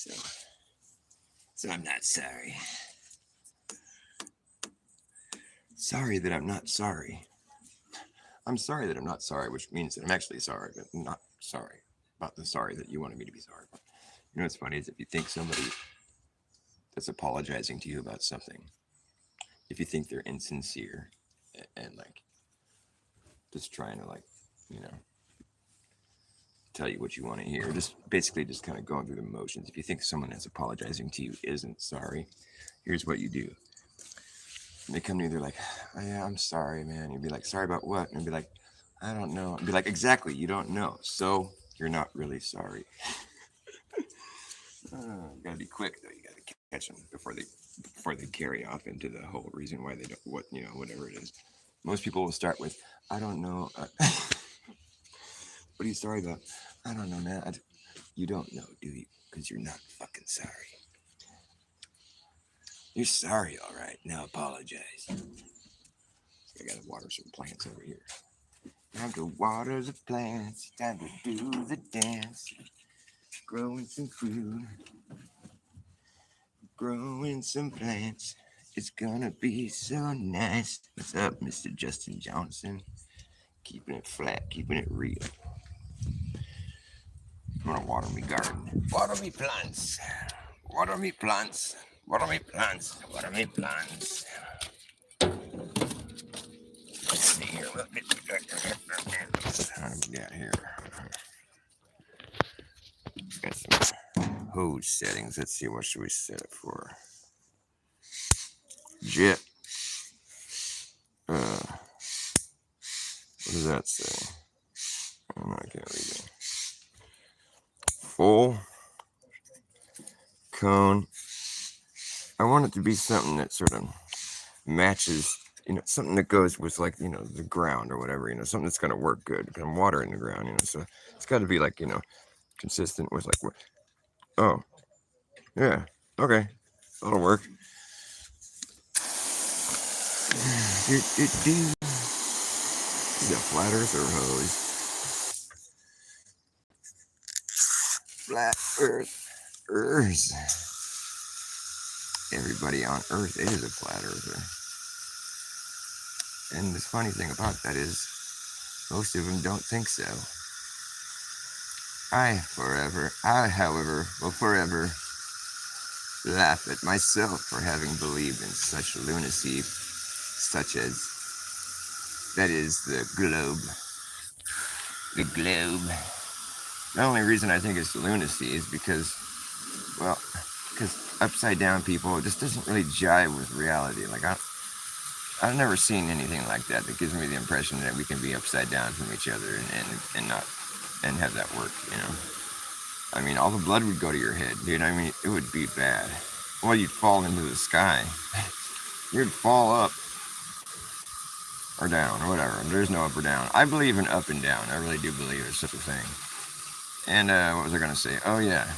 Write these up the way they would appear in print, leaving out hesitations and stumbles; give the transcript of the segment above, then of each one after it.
So, so I'm not sorry. Sorry that I'm not sorry. I'm sorry that I'm not sorry, which means that I'm actually sorry, but not sorry about the sorry that you wanted me to be sorry about. You know what's funny is if you think somebody that's apologizing to you about something, if you think they're insincere and like just trying to like, you know, tell you what you want to hear, just basically just kind of going through the motions. If you think someone that's apologizing to you isn't sorry, here's what you do. And they come to you, they're like, oh, yeah, I'm sorry, man. You'd be like, sorry about what? And you'd be like, I don't know. I'd be like, exactly, you don't know. So you're not really sorry. You gotta be quick though. You gotta catch them before they carry off into the whole reason why they don't whatever it is. Most people will start with I don't know. What are you sorry about? I don't know, man. You don't know, do you? Because you're not fucking sorry. You're sorry, all right. Now apologize. I gotta water some plants over here. Time to water the plants. Time to do the dance. Growing some food. Growing some plants. It's gonna be so nice. What's up, Mr. Justin Johnson? Keeping it flat, keeping it real. I'm gonna water me garden. Water me plants. Water me plants. Water me plants. Water me plants. Let's see here. What do we got here? Got some hose settings. Let's see, what should we set it for? Jet. What does that say? I can't read it. Full cone. I want it to be something that sort of matches, something that goes with like, the ground or whatever, something that's going to work good. Because I'm watering the ground, so it's got to be like, consistent with like, oh, yeah, okay, that'll work. Is that flat earth or hose? Flat earth. Everybody on earth is a flat earther. And the funny thing about that is most of them don't think so. I, however, will forever laugh at myself for having believed in such lunacy, such as that is the globe. The globe. The only reason I think it's lunacy is because upside down people, it just doesn't really jive with reality. Like I've never seen anything like that gives me the impression that we can be upside down from each other and not and have that work. I mean, all the blood would go to your head, dude. I mean, it would be bad. Well, you'd fall into the sky. You'd fall up or down or whatever. There's no up or down. I believe in up and down. I really do believe there's such a thing. And what was I going to say? Oh, yeah.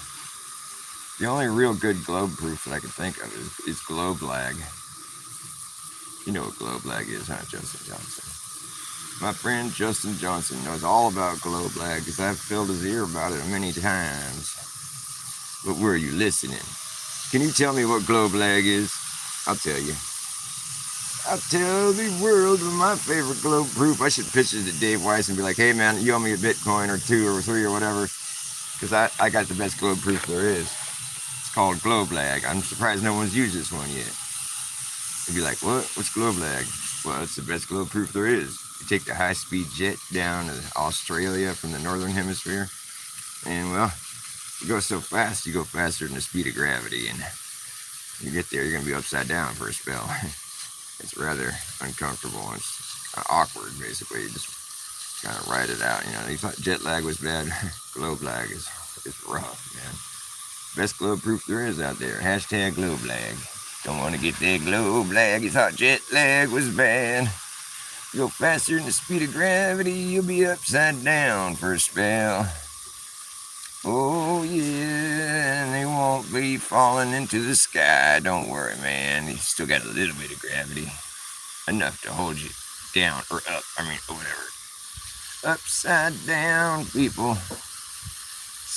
The only real good globe proof that I can think of is globe lag. You know what globe lag is, huh, Justin Johnson? My friend Justin Johnson knows all about globe lag because I've filled his ear about it many times. But were you listening? Can you tell me what globe lag is? I'll tell you. I'll tell the world of my favorite globe proof. I should pitch it to Dave Weiss and be like, hey, man, you owe me a Bitcoin or 2 or 3 or whatever because I got the best globe proof there is. It's called globe lag. I'm surprised no one's used this one yet. You'd be like, what? What's globe lag? Well, it's the best globe proof there is. You take the high-speed jet down to Australia from the northern hemisphere, and, well, you go so fast, you go faster than the speed of gravity, and you get there, you're going to be upside down for a spell. It's rather uncomfortable. It's awkward, basically. You just kind of ride it out. You thought jet lag was bad. Globe lag is rough, man. Best globe proof there is out there. Hashtag globe lag. Don't want to get that globe lag. You thought jet lag was bad. You go faster than the speed of gravity, you'll be upside down for a spell. Oh, yeah, and they won't be falling into the sky. Don't worry, man. You still got a little bit of gravity. Enough to hold you down or up. Or whatever. Upside down, people.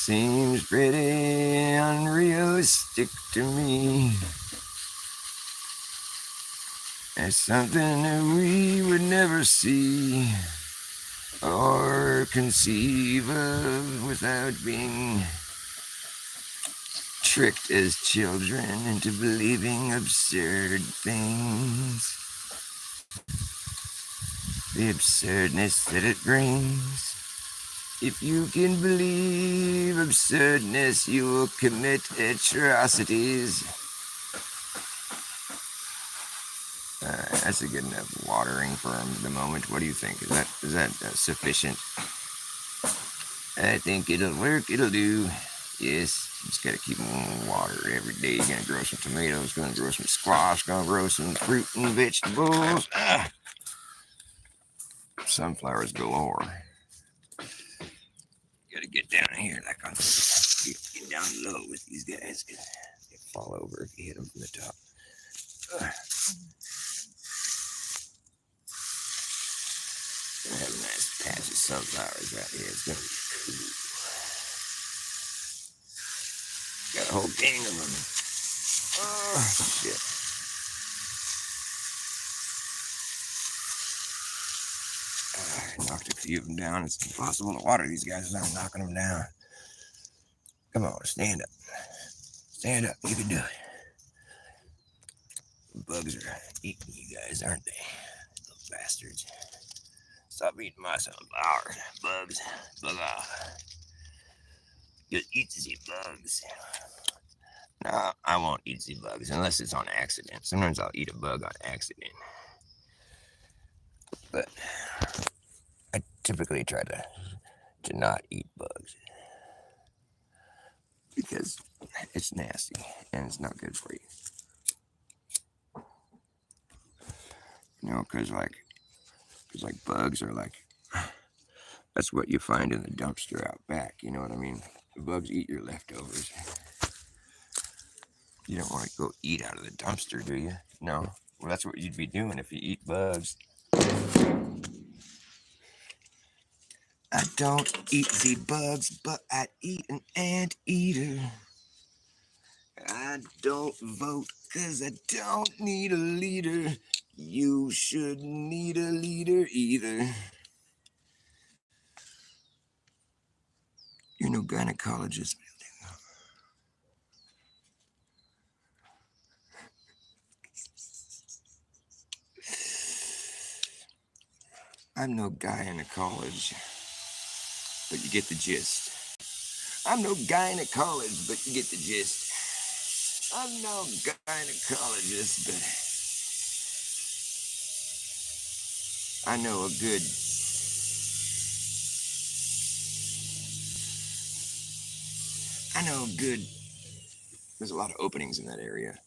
seems pretty unrealistic to me. It's something that we would never see or conceive of without being tricked as children into believing absurd things. The absurdness that it brings. If you can believe absurdness, you will commit atrocities. That's a good enough watering for the moment. What do you think? Is that sufficient? I think it'll work. It'll do. Yes, just gotta keep on water every day. You're gonna grow some tomatoes, gonna grow some squash, gonna grow some fruit and vegetables. Sunflowers galore. Gotta get down here like on get down low with these guys. They fall over if you hit them from the top. I have a nice patch of sunflowers right here. It's gonna be cool. Got a whole gang of them. Oh shit. I knocked a few of them down. It's impossible to water these guys without knocking them down. Come on, stand up. Stand up. You can do it. The bugs are eating you guys, aren't they? Little bastards. Stop eating my sunflowers. Bugs. Bug off. Just eat the bugs. No, I won't eat the bugs unless it's on accident. Sometimes I'll eat a bug on accident. But I typically try to not eat bugs because it's nasty and it's not good for you. You know, because bugs are like, that's what you find in the dumpster out back. You know what I mean? The bugs eat your leftovers. You don't want to go eat out of the dumpster, do you? No. Well, that's what you'd be doing if you eat bugs. I don't eat the bugs, but I eat an anteater. I don't vote because I don't need a leader. You shouldn't need a leader either. You're no gynecologist. I'm no guy in a college, but you get the gist. I'm no guy in a college, but you get the gist. I'm no gynecologist, but I know a good there's a lot of openings in that area.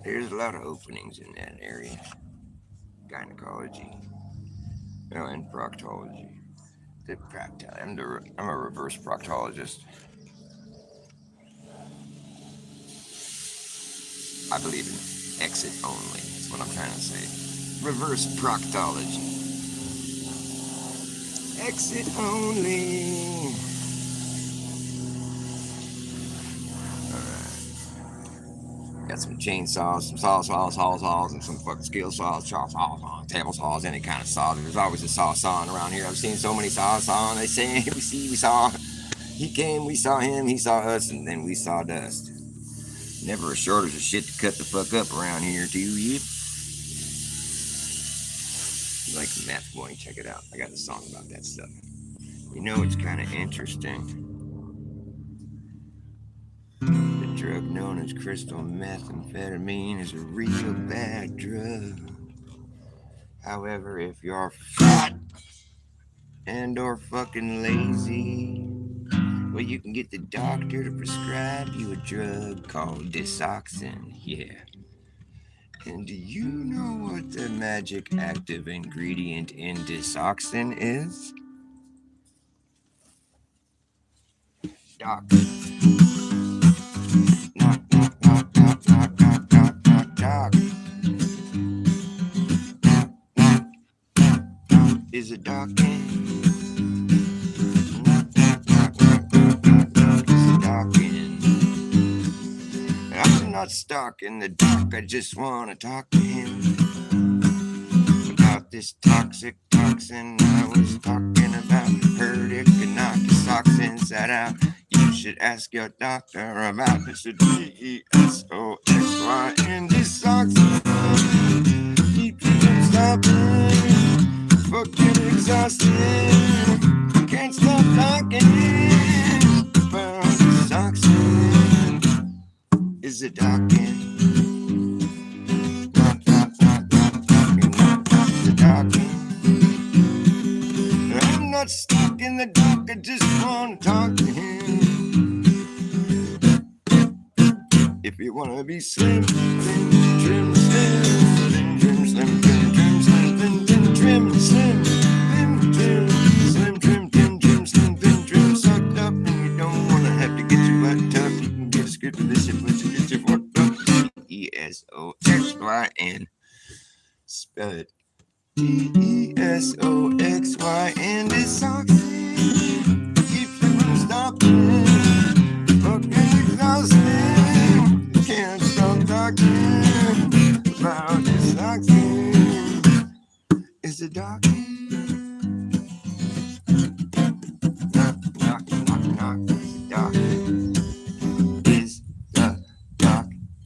There's a lot of openings in that area. Gynecology. And proctology. I'm a reverse proctologist. I believe in exit only. That's what I'm trying to say. Reverse proctology. Exit only. Got some chainsaws, some saws, and some fucking skill saws, table saws, any kind of saw. There's always a saw sawing around here. I've seen so many saws sawing. They say, we saw. He came, we saw him, he saw us, and then we saw dust. Never a shortage of shit to cut the fuck up around here, too, yep. You like the math boy? Check it out. I got a song about that stuff. You know, it's kind of interesting. The drug known as crystal methamphetamine is a real bad drug. However, if you're fat and or fucking lazy, well, you can get the doctor to prescribe you a drug called disoxin, yeah. And do you know what the magic active ingredient in disoxin is? Doc. Knock, knock, knock, knock. is a darkin'. Knock, knock, knock, knock, knock, knock, knock, is a darkin'. I'm not stuck in the dark, I just wanna talk to him about this toxic toxin I was talking about. Heard it could knock your socks inside out. You should ask your doctor about this. DESOXY. This socks keep you from stopping. Fucking exhausted. Can't stop talking about this toxin. Is it talking? Knock, knock, knock, knock, knocking, knock, knock, is it talking? I'm not stuck in the dark, I just wanna talk to him. If you wanna be slim, thin, trim, slim, thin, trim, slim, thin, trim, slim, thin, thin, trim, slim, thin, trim, slim, trim, thin, trim, slim, thin, trim, sucked up, and you don't wanna have to get your butt tucked. You can get a script of this shit once you get your fucked up. DESOXYN. Spell it. DESOXYN. This oxygen keeps you from stopping. Fucking exhausting. Can't stop talking about this oxygen. Is it dark? Knock, knock, knock, knock. Is it dark?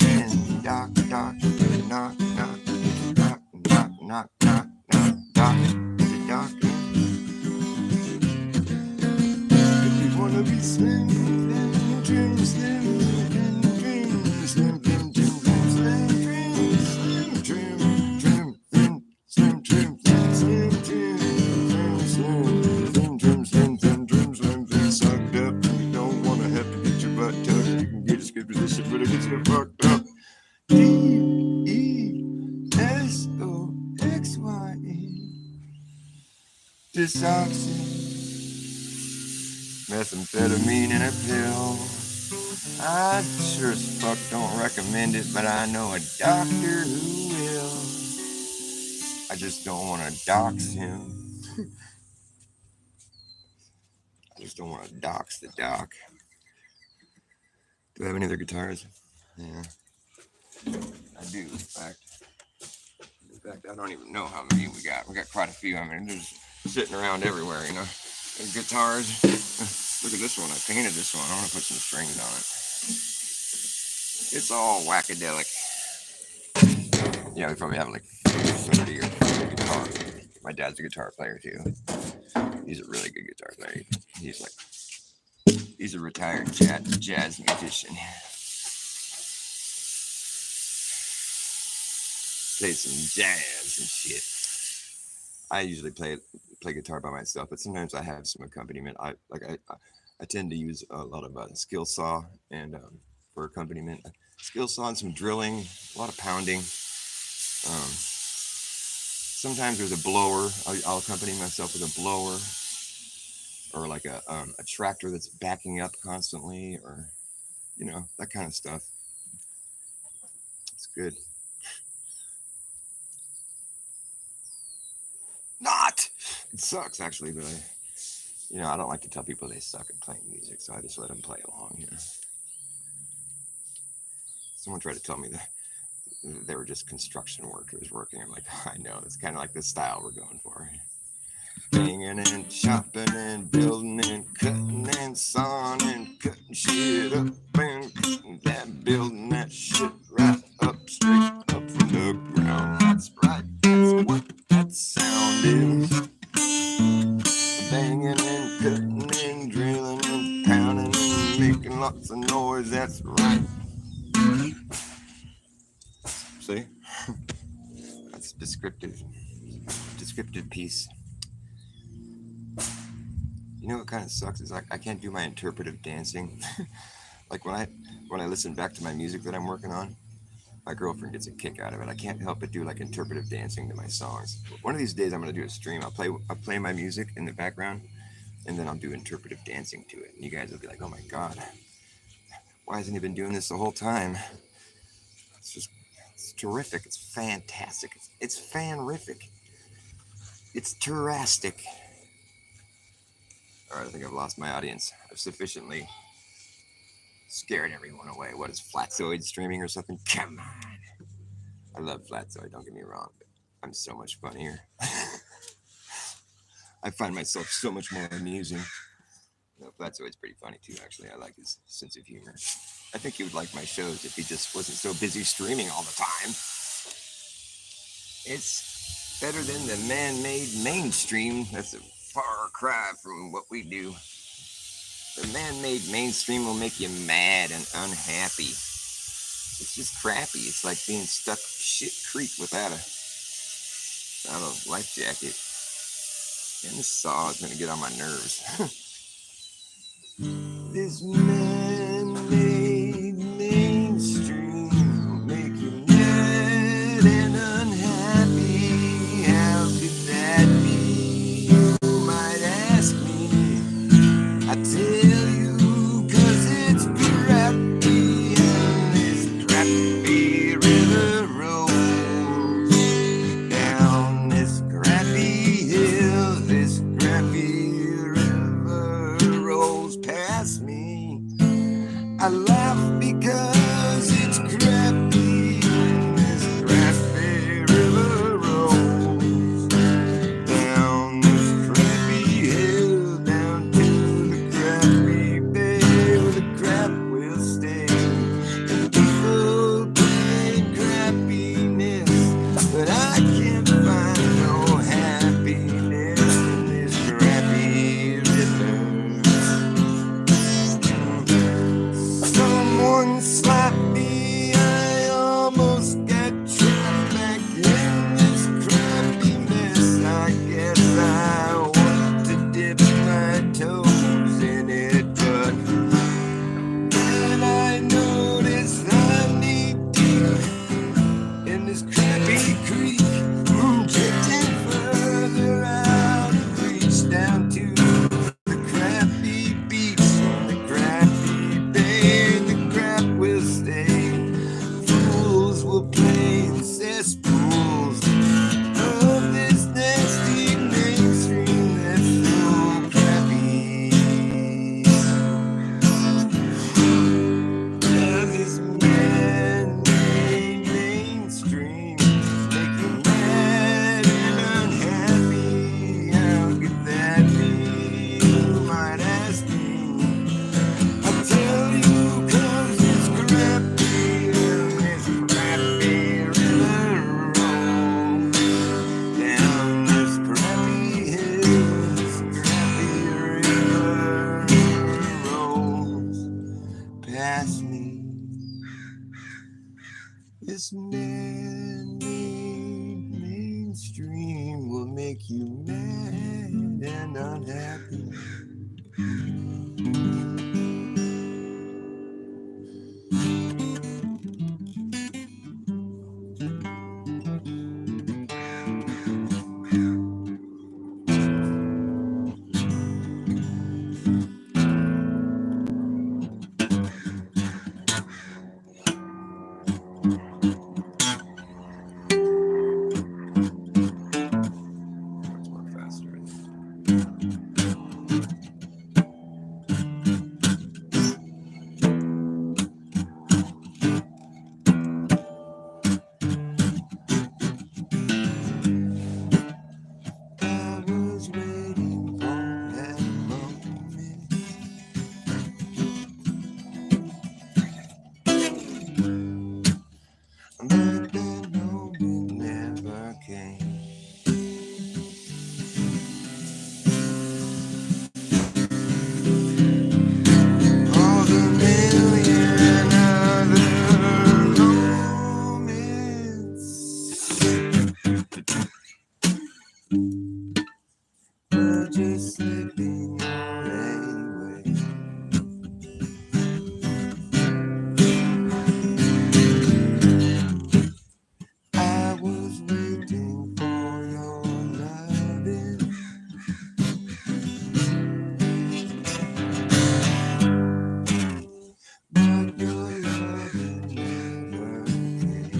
Is the dark and dark, dark, knock, knock, knock, knock, knock, knock, knock, dark. Is it dark? If you wanna be slim, thin, trim, slim, thin, trim, slim, thin, trim, trim, slim, trim, slim, trim, trim, thin, slim, trim, thin, slim, trim, trim, slim, thin, trim, slim, thin, trim, slim, thin, sucked up. You don't wanna have to get your butt tucked. You can get a skip position, but it gets you fucked up. DESOXYN. Desoxy. Methamphetamine in a pill. I sure as fuck don't recommend it, but I know a doctor who will. I just don't want to dox him. I just don't want to dox the doc. Do I have any other guitars? Yeah, I do. In fact, I don't even know how many we got. We got quite a few. I mean, they're just sitting around everywhere, you know. There's guitars. Look at this one. I painted this one. I want to put some strings on it. It's all wackadelic. Yeah, we probably have like 30 or 40 guitars. My dad's a guitar player too. He's a really good guitar player. He's a retired jazz musician. Play some jazz and shit. I usually play guitar by myself, but sometimes I have some accompaniment. I tend to use a lot of skill saw and for accompaniment. Skill saw and some drilling, a lot of pounding. Sometimes there's a blower. I'll accompany myself with a blower, or like a tractor that's backing up constantly, or you know, that kind of stuff. It's good. Not. It sucks actually, but I don't like to tell people they suck at playing music, so I just let them play along. You know. Someone tried to tell me that they were just construction workers working. I'm like, I know. It's kind of like the style we're going for. Banging and chopping and building and cutting and sawing and cutting shit up and cutting that, building that shit right up, straight up from the ground. That's right. That's what that sound is. Banging and cutting and drilling and pounding and making lots of noise. That's right. See? That's descriptive piece. You know what kind of sucks is I can't do my interpretive dancing. Like when I listen back to my music that I'm working on, my girlfriend gets a kick out of it. I can't help but do like interpretive dancing to my songs. One of these days I'm gonna do a stream. I'll play my music in the background, and then I'll do interpretive dancing to it. And you guys will be like, oh my god, why hasn't he been doing this the whole time? It's terrific. It's fantastic. It's fanrific. It's terrastic. All right, I think I've lost my audience. I've sufficiently scared everyone away. What is Flatzoid streaming or something? Come on. I love Flatzoid, don't get me wrong, but I'm so much funnier. I find myself so much more amusing. No, Flatzoid's pretty funny too, actually. I like his sense of humor. I think he would like my shows if he just wasn't so busy streaming all the time. It's better than the man-made mainstream. That's a far cry from what we do. The man-made mainstream will make you mad and unhappy. It's just crappy. It's like being stuck shit creek without a life jacket. And this saw is gonna get on my nerves. This man-made mainstream will make you mad and unhappy. How could that be? You might ask me. I tell you, 'cause it's crappy, and this crappy river rolls down this crappy hill. This crappy river rolls past me. I laugh because it's crappy, and this crappy river rolls down this crappy hill, down to the crappy bay where the crap will stay. And people claim crappiness, but I can't find no happiness in this crappy river. Someone slapped me, I almost got trapped back in this crappy mess. I guess I want to dip my toes in it, but then I notice I'm knee deep in this crappy creek, drifting further out of reach down to the crappy beach and the crappy bay. The crap will stay. Fools will play in cesspools of this nasty mainstream that's so crappy. This man-made mainstream make you mad and unhappy. How could that be? You might ask me. I tell you, 'cause it's crappy, and this crappy river rolls down this crappy hill. This crappy river rolls past me. This man-made mainstream will make you mad and unhappy. Much more faster. I was waiting for that moment. But that moment never came. All the million other moments were just slipping away. I was waiting for your loving. But your loving never came.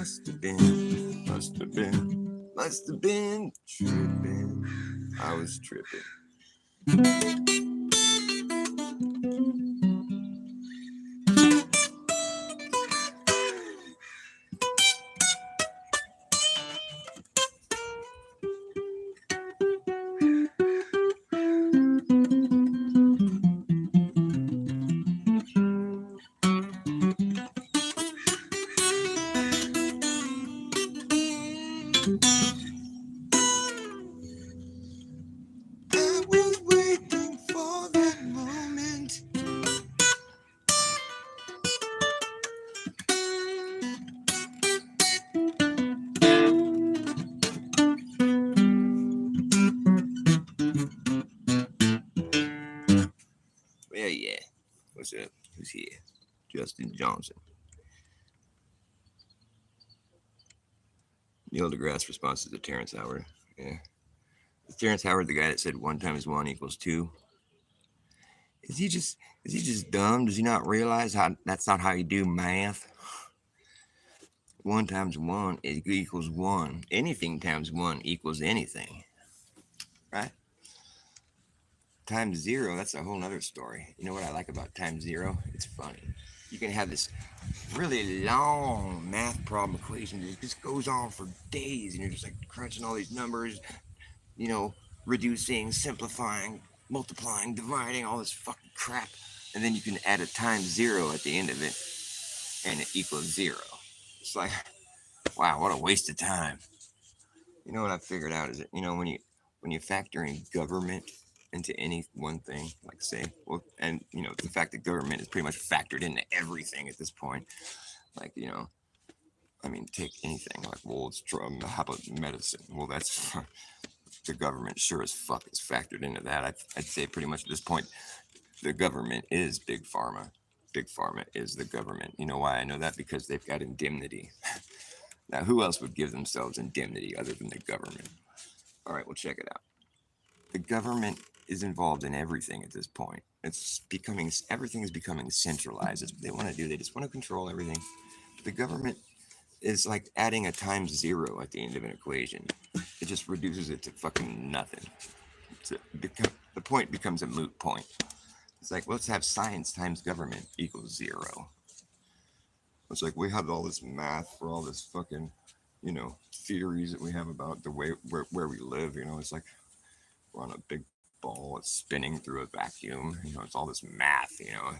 Must have been tripping. I was tripping. I was waiting for that moment. Well, yeah. What's up? Who's here? Justin Johnson. Neil deGrasse responses to Terrence Howard. Yeah. Is Terrence Howard the guy that said 1 times 1 equals 2? Is he just dumb? Does he not realize how that's not how you do math? 1 times 1 equals 1. Anything times 1 equals anything. Right? Times 0, that's a whole nother story. You know what I like about times 0? It's funny. You can have this really long math problem equation that just goes on for days, and you're just like crunching all these numbers, you know, reducing, simplifying, multiplying, dividing, all this fucking crap. And then you can add a times 0 at the end of it, and it equals 0. It's like, wow, what a waste of time. You know what I figured out is that, you know, when you factor in government into any one thing, like say, well, and you know, the fact that government is pretty much factored into everything at this point, like, you know, I mean, take anything like, well, it's how about medicine? Well, that's the government sure as fuck is factored into that. I'd say pretty much at this point, the government is big pharma. Big pharma is the government. You know why I know that? Because they've got indemnity. Now, who else would give themselves indemnity other than the government? All right, well, check it out. The government is involved in everything at this point. Everything is becoming centralized. That's what they want to do. They just want to control everything. The government is like adding a times 0 at the end of an equation. It just reduces it to fucking nothing. The point becomes a moot point. It's like, let's have science times government equals 0. It's like we have all this math for all this fucking, you know, theories that we have about the way where we live. You know, it's like we're on a big ball, it's spinning through a vacuum. You know, it's all this math. You know,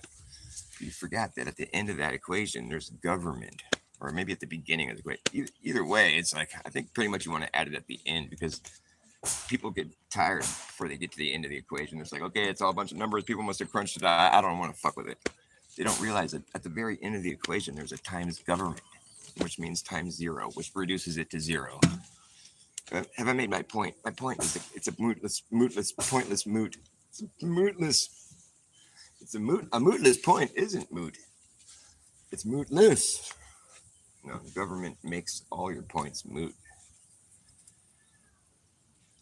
you forget that at the end of that equation, there's government, or maybe at the beginning of the equation. Either way, it's like I think pretty much you want to add it at the end because people get tired before they get to the end of the equation. It's like, okay, it's all a bunch of numbers. People must have crunched it. I don't want to fuck with it. They don't realize that at the very end of the equation, there's a times government, which means times 0, which reduces it to 0. Have I made my point? My point is that it's a pointless moot. It's mootless. It's a mootless point isn't moot. It's mootless. No, government makes all your points moot.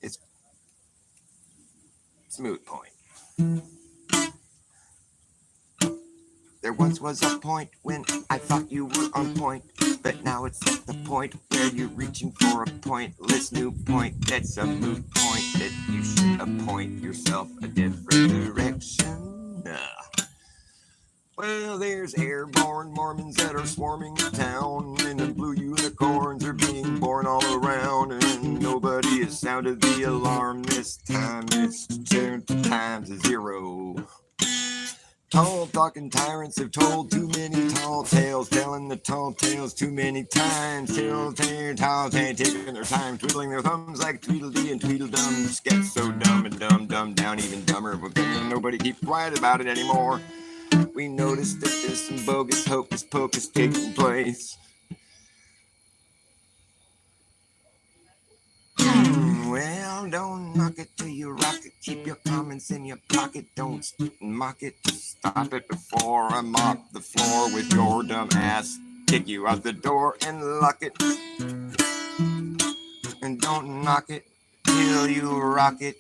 It's moot point. There once was a point when I thought you were on point, but now it's at the point where you're reaching for a pointless new point. That's a moot point that you should appoint yourself a different direction. Well, there's airborne Mormons that are swarming the town, and the blue unicorns are being born all around, and nobody has sounded the alarm this time. It's 2 times 0. Tall talking tyrants have told too many tall tales, telling the tall tales too many times. Tall taking their time, twiddling their thumbs like Tweedledee and Tweedledum. Get so dumb and dumb down, even dumber. But nobody keep quiet about it anymore. We noticed that there's some bogus hocus pocus taking place. Well, don't knock it till you rock it. Keep your comments in your pocket. Don't mock it. Stop it before I mop the floor with your dumb ass. Kick you out the door and lock it. And don't knock it till you rock it.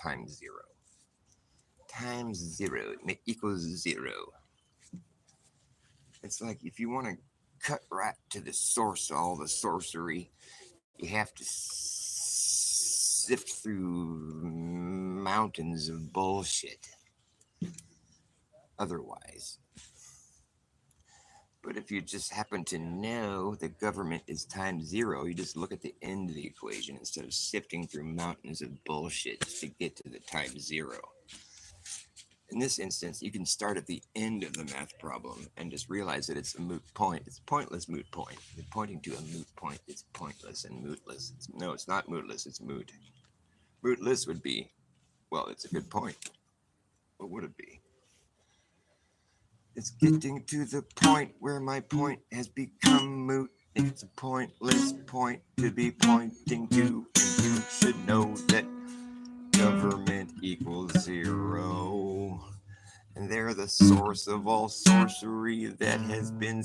times zero. Times zero equals zero. It's like if you want to cut right to the source of all the sorcery, you have to sift through mountains of bullshit. Otherwise, but if you just happen to know the government is times zero, you just look at the end of the equation instead of sifting through mountains of bullshit just to get to the times zero. In this instance, you can start at the end of the math problem and just realize that it's a moot point. It's a pointless moot point. You're pointing to a moot point. It's pointless and mootless. No, it's not mootless. It's moot. Mootless would be, well, it's a good point. What would it be? It's getting to the point where my point has become moot. It's a pointless point to be pointing to. And you should know that government equals zero. And they're the source of all sorcery that has been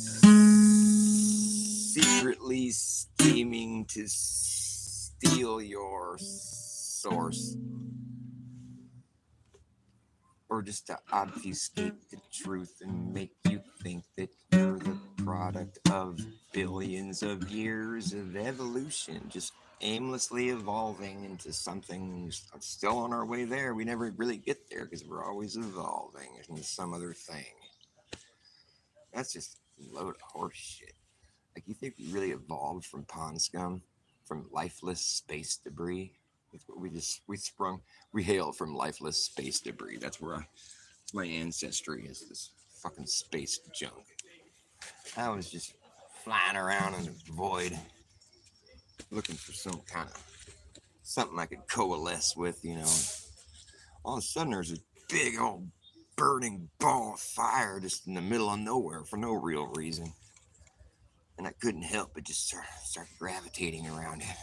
secretly scheming to steal your source, or just to obfuscate the truth and make you think that you're the product of billions of years of evolution, just aimlessly evolving into something still on our way there. We never really get there because we're always evolving into some other thing. That's just a load of horse shit. Like, you think we really evolved from pond scum, from lifeless space debris? That's what we hail from lifeless space debris. That's where my ancestry is, this fucking space junk. I was just flying around in the void, looking for some kind of something I could coalesce with, you know. All of a sudden, there's a big old burning ball of fire just in the middle of nowhere for no real reason. And I couldn't help but just start gravitating around it.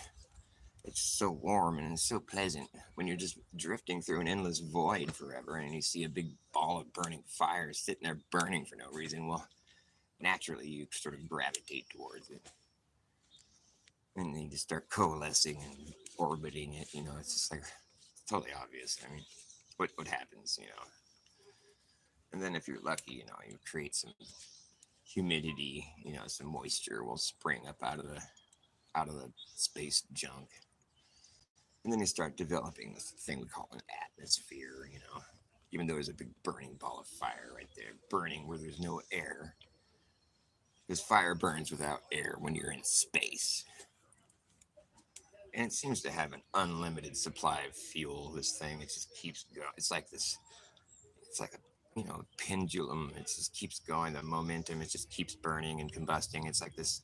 It's so warm and it's so pleasant when you're just drifting through an endless void forever and you see a big ball of burning fire sitting there burning for no reason. Well, naturally, you sort of gravitate towards it. And then you just start coalescing and orbiting it. You know, it's just like, it's totally obvious. I mean, what happens, you know? And then if you're lucky, you know, you create some humidity, you know, some moisture will spring up out of the space junk. And then you start developing this thing we call an atmosphere, you know, even though there's a big burning ball of fire right there, burning where there's no air. Because fire burns without air when you're in space. And it seems to have an unlimited supply of fuel, this thing. It just keeps going. It's like a, you know, pendulum. It just keeps going. The momentum, it just keeps burning and combusting. It's like this,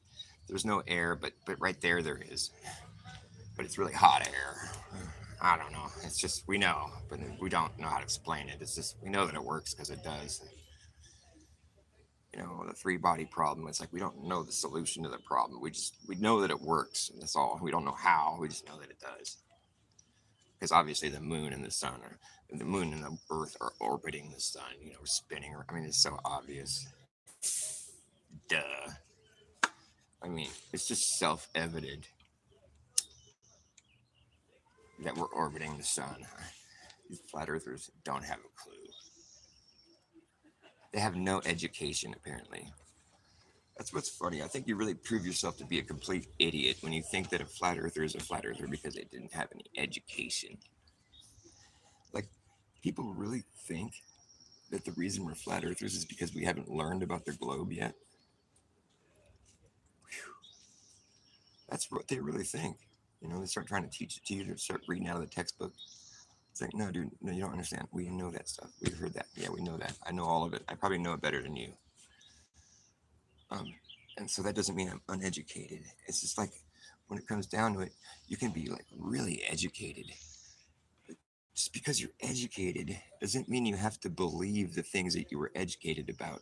there's no air, but right there is. But it's really hot air. I don't know. It's just, we know, but we don't know how to explain it. It's just, we know that it works because it does. You know, the three body problem, it's like we don't know the solution to the problem. We know that it works, and that's all. We don't know how, we just know that it does. Because obviously the moon and the sun are, the moon and the earth are orbiting the sun, you know, spinning. I mean, it's so obvious. Duh. I mean, it's just self-evident that we're orbiting the sun. These flat earthers don't have a clue. They have no education, apparently. That's what's funny. I think you really prove yourself to be a complete idiot when you think that a flat earther is a flat earther because they didn't have any education. Like, people really think that the reason we're flat earthers is because we haven't learned about the globe yet. Whew. That's what they really think. You know, they start trying to teach it to you to start reading out of the textbook. It's like, no, dude, no, you don't understand. We know that stuff. We've heard that. Yeah, we know that. I know all of it. I probably know it better than you. Um, and so that doesn't mean I'm uneducated. It's just like, when it comes down to it, you can be like really educated. But just because you're educated doesn't mean you have to believe the things that you were educated about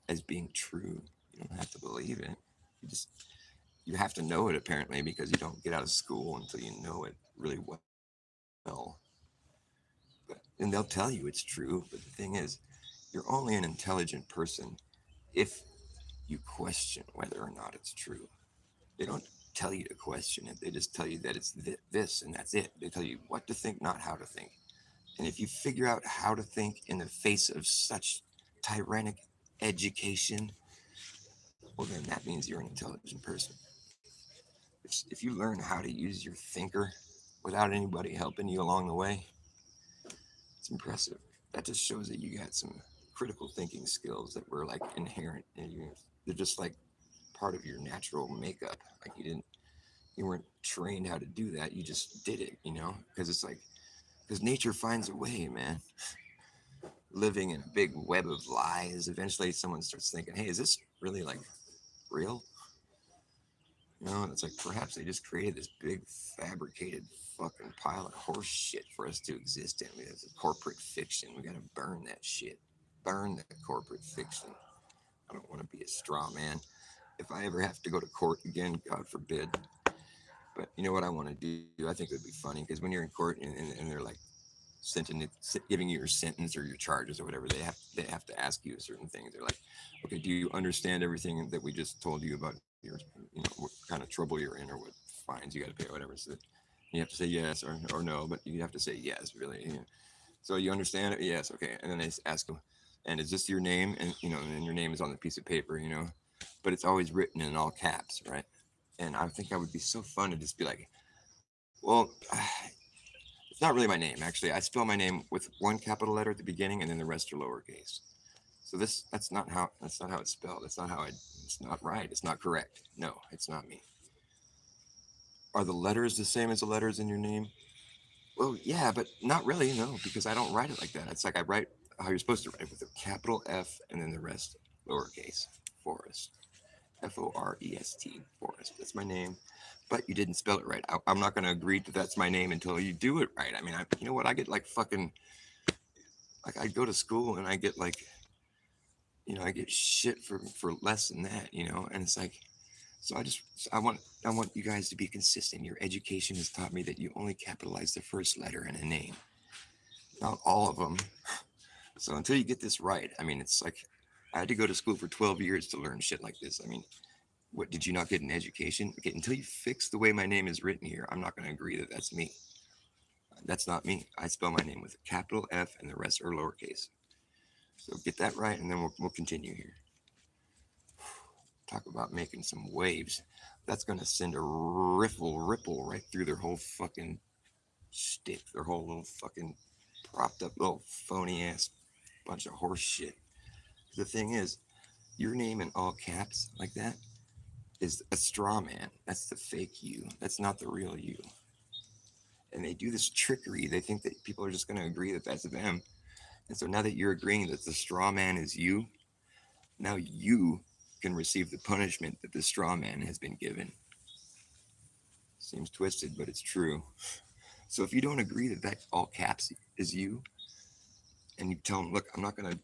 as being true. You don't have to believe it. You have to know it apparently because you don't get out of school until you know it really well. And they'll tell you it's true, but the thing is, you're only an intelligent person if you question whether or not it's true. They don't. tell you to question it. They just tell you that it's this and that's it. They tell you what to think, not how to think. And if you figure out how to think in the face of such tyrannic education, well, then that means you're an intelligent person. If you learn how to use your thinker without anybody helping you along the way, it's impressive. That just shows that you got some critical thinking skills that were like inherent in you. They're just like part of your natural makeup. Like you weren't trained how to do that. You just did it, because it's like, because nature finds a way, man. Living in a big web of lies, eventually someone starts thinking, hey, is this really like real? And it's like perhaps they just created this big fabricated fucking pile of horse shit for us to exist in. It's a corporate fiction. We gotta burn that shit. Burn the corporate fiction. I don't want to be a straw man. If I ever have to go to court again, God forbid. But you know what I want to do? I think it would be funny because when you're in court and they're like giving you your sentence or your charges or whatever, they have to ask you certain things. They're like, okay, do you understand everything that we just told you about your, what kind of trouble you're in or what fines you got to pay or whatever? So you have to say yes or no, but you have to say yes, really. So you understand it? Yes, okay. And then they ask them, and is this your name? And and your name is on the piece of paper, but it's always written in all caps, right? And I think that would be so fun to just be like, well, it's not really my name, actually. I spell my name with one capital letter at the beginning, and then the rest are lowercase. So that's not how it's spelled. It's not right. It's not correct. No, it's not me. Are the letters the same as the letters in your name? Well, yeah, but not really. No, because I don't write it like that. It's like I write how you're supposed to write with a capital F and then the rest lowercase. Forest. Forest. Forest. That's my name. But you didn't spell it right. I'm not going to agree that that's my name until you do it right. I mean, you know what? I get like fucking, like I go to school and I get like, I get shit for less than that, and it's like, so I want you guys to be consistent. Your education has taught me that you only capitalize the first letter in a name, not all of them. So until you get this right, I mean, it's like I had to go to school for 12 years to learn shit like this. I mean, what did you not get an education? Okay, until you fix the way my name is written here, I'm not going to agree that that's me. That's not me. I spell my name with a capital F and the rest are lowercase. So get that right, and then we'll continue here. Talk about making some waves. That's going to send a ripple right through their whole fucking shtick, their whole little fucking propped up little phony ass bunch of horse shit. The thing is, your name in all caps like that is a straw man. That's the fake you. That's not the real you. And they do this trickery. They think that people are just going to agree that that's them. And so now that you're agreeing that the straw man is you, now you can receive the punishment that the straw man has been given. Seems twisted, but it's true. So if you don't agree that that all caps is you, and you tell them, look, I'm not gonna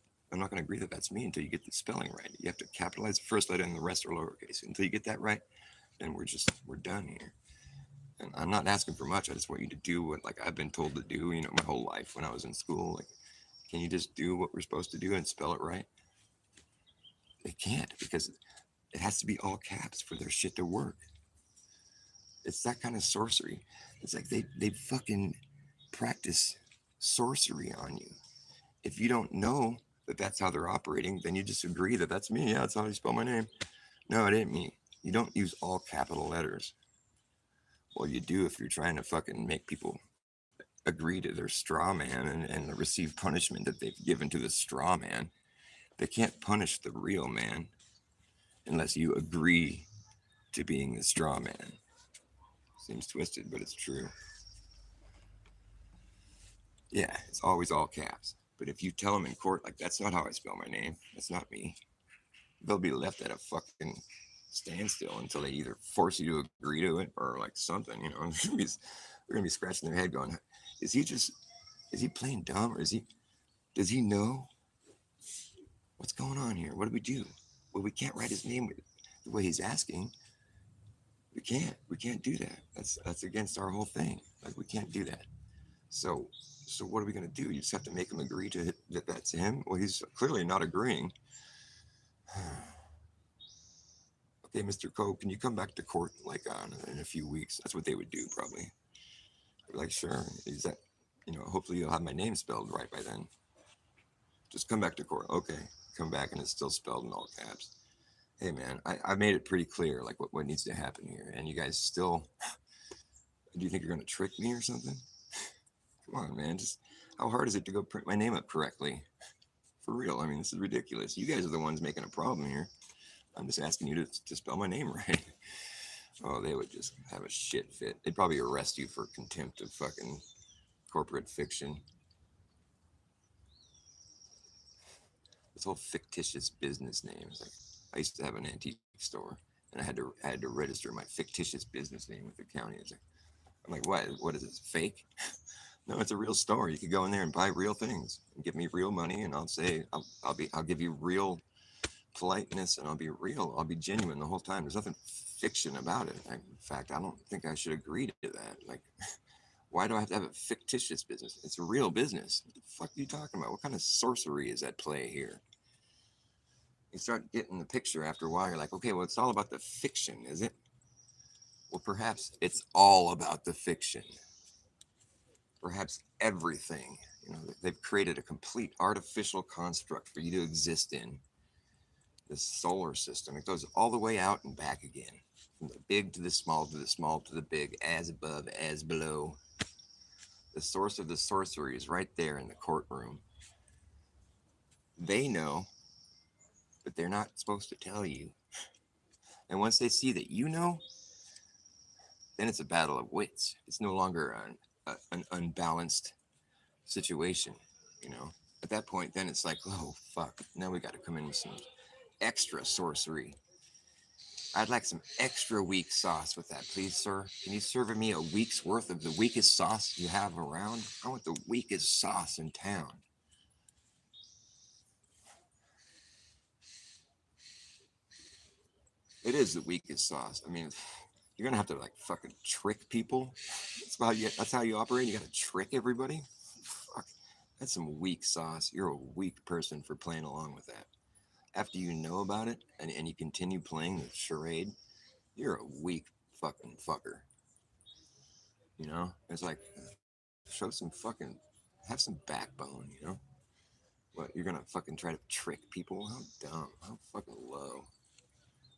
agree that that's me until you get the spelling right. You have to capitalize the first letter and the rest are lowercase. Until you get that right, then we're done here. And I'm not asking for much. I just want you to do what like I've been told to do. My whole life when I was in school. Like, can you just do what we're supposed to do and spell it right? They can't because it has to be all caps for their shit to work. It's that kind of sorcery. It's like they fucking practice sorcery on you. If you don't know that that's how they're operating, then you just agree that that's me. Yeah, that's how you spell my name. No, it ain't me. You don't use all capital letters. Well, you do if you're trying to fucking make people agree to their straw man and receive punishment that they've given to the straw man. They can't punish the real man unless you agree to being the straw man. Seems twisted, but it's true. Yeah, it's always all caps. But if you tell them in court, like, that's not how I spell my name, that's not me, they'll be left at a fucking standstill until they either force you to agree to it or like something. They're gonna be scratching their head going, is he just, is he playing dumb or does he know what's going on here? What do we do? Well, we can't write his name the way he's asking. We can't do that. That's against our whole thing. Like, we can't do that. So what are we going to do? You just have to make him agree to that that's him. Well, he's clearly not agreeing. Okay, hey, Mr. Cole, can you come back to court like in a few weeks? That's what they would do probably. Like, sure. Is that, hopefully you'll have my name spelled right by then. Just come back to court. Okay. Come back and it's still spelled in all caps. Hey, man, I made it pretty clear, like, what needs to happen here. And you guys still, do you think you're going to trick me or something? Come on, man. Just, how hard is it to go print my name up correctly? For real. I mean, this is ridiculous. You guys are the ones making a problem here. I'm just asking you to spell my name right. Oh, they would just have a shit fit. They'd probably arrest you for contempt of fucking corporate fiction. This whole fictitious business name is like, I used to have an antique store, and I had to register my fictitious business name with the county. It's like, I'm like, what is this, fake? No, it's a real store. You could go in there and buy real things and give me real money, and I'll give you real politeness, and I'll be real. I'll be genuine the whole time. There's nothing fiction about it. In fact, I don't think I should agree to that. Like, why do I have to have a fictitious business? It's a real business. What the fuck are you talking about? What kind of sorcery is at play here? You start getting the picture after a while. You're like, okay, well, it's all about the fiction, is it? Well, perhaps it's all about the fiction. Perhaps everything. They've created a complete artificial construct for you to exist in. This solar system. It goes all the way out and back again. From the big to the small to the small to the big, as above, as below. The source of the sorcery is right there in the courtroom. They know, but they're not supposed to tell you. And once they see that you know, then it's a battle of wits. It's no longer an unbalanced situation, At that point, then it's like, oh, fuck. Now we got to come in with some extra sorcery. I'd like some extra weak sauce with that, please, sir. Can you serve me a week's worth of the weakest sauce you have around? I want the weakest sauce in town. It is the weakest sauce. I mean, you're gonna have to like fucking trick people. That's how you operate. You gotta trick everybody. Fuck, that's some weak sauce. You're a weak person for playing along with that. After you know about it and you continue playing the charade, you're a weak fucking fucker. It's like, show some fucking, have some backbone. What, you're gonna fucking try to trick people? How dumb, how fucking low.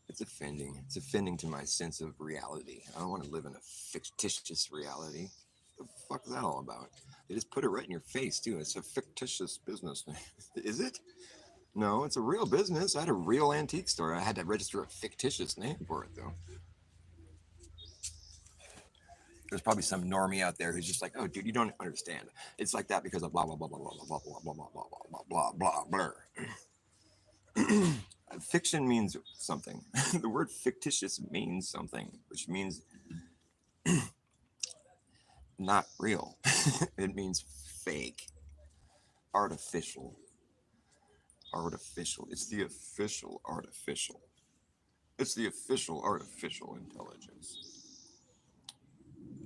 It's offending. It's offending to my sense of reality. I don't want to live in a fictitious reality. What the fuck is that all about? They just put it right in your face, too. It's a fictitious business. Is it? No, it's a real business. I had a real antique store. I had to register a fictitious name for it, though. There's probably some normie out there who's just like, oh, dude, you don't understand. It's like that because of blah, blah, blah, blah, blah, blah, blah, blah, blah, blah, blah, blah, blah, blah. Fiction means something. The word fictitious means something, which means not real. It means fake, artificial. Artificial. It's the official artificial. It's the official artificial intelligence.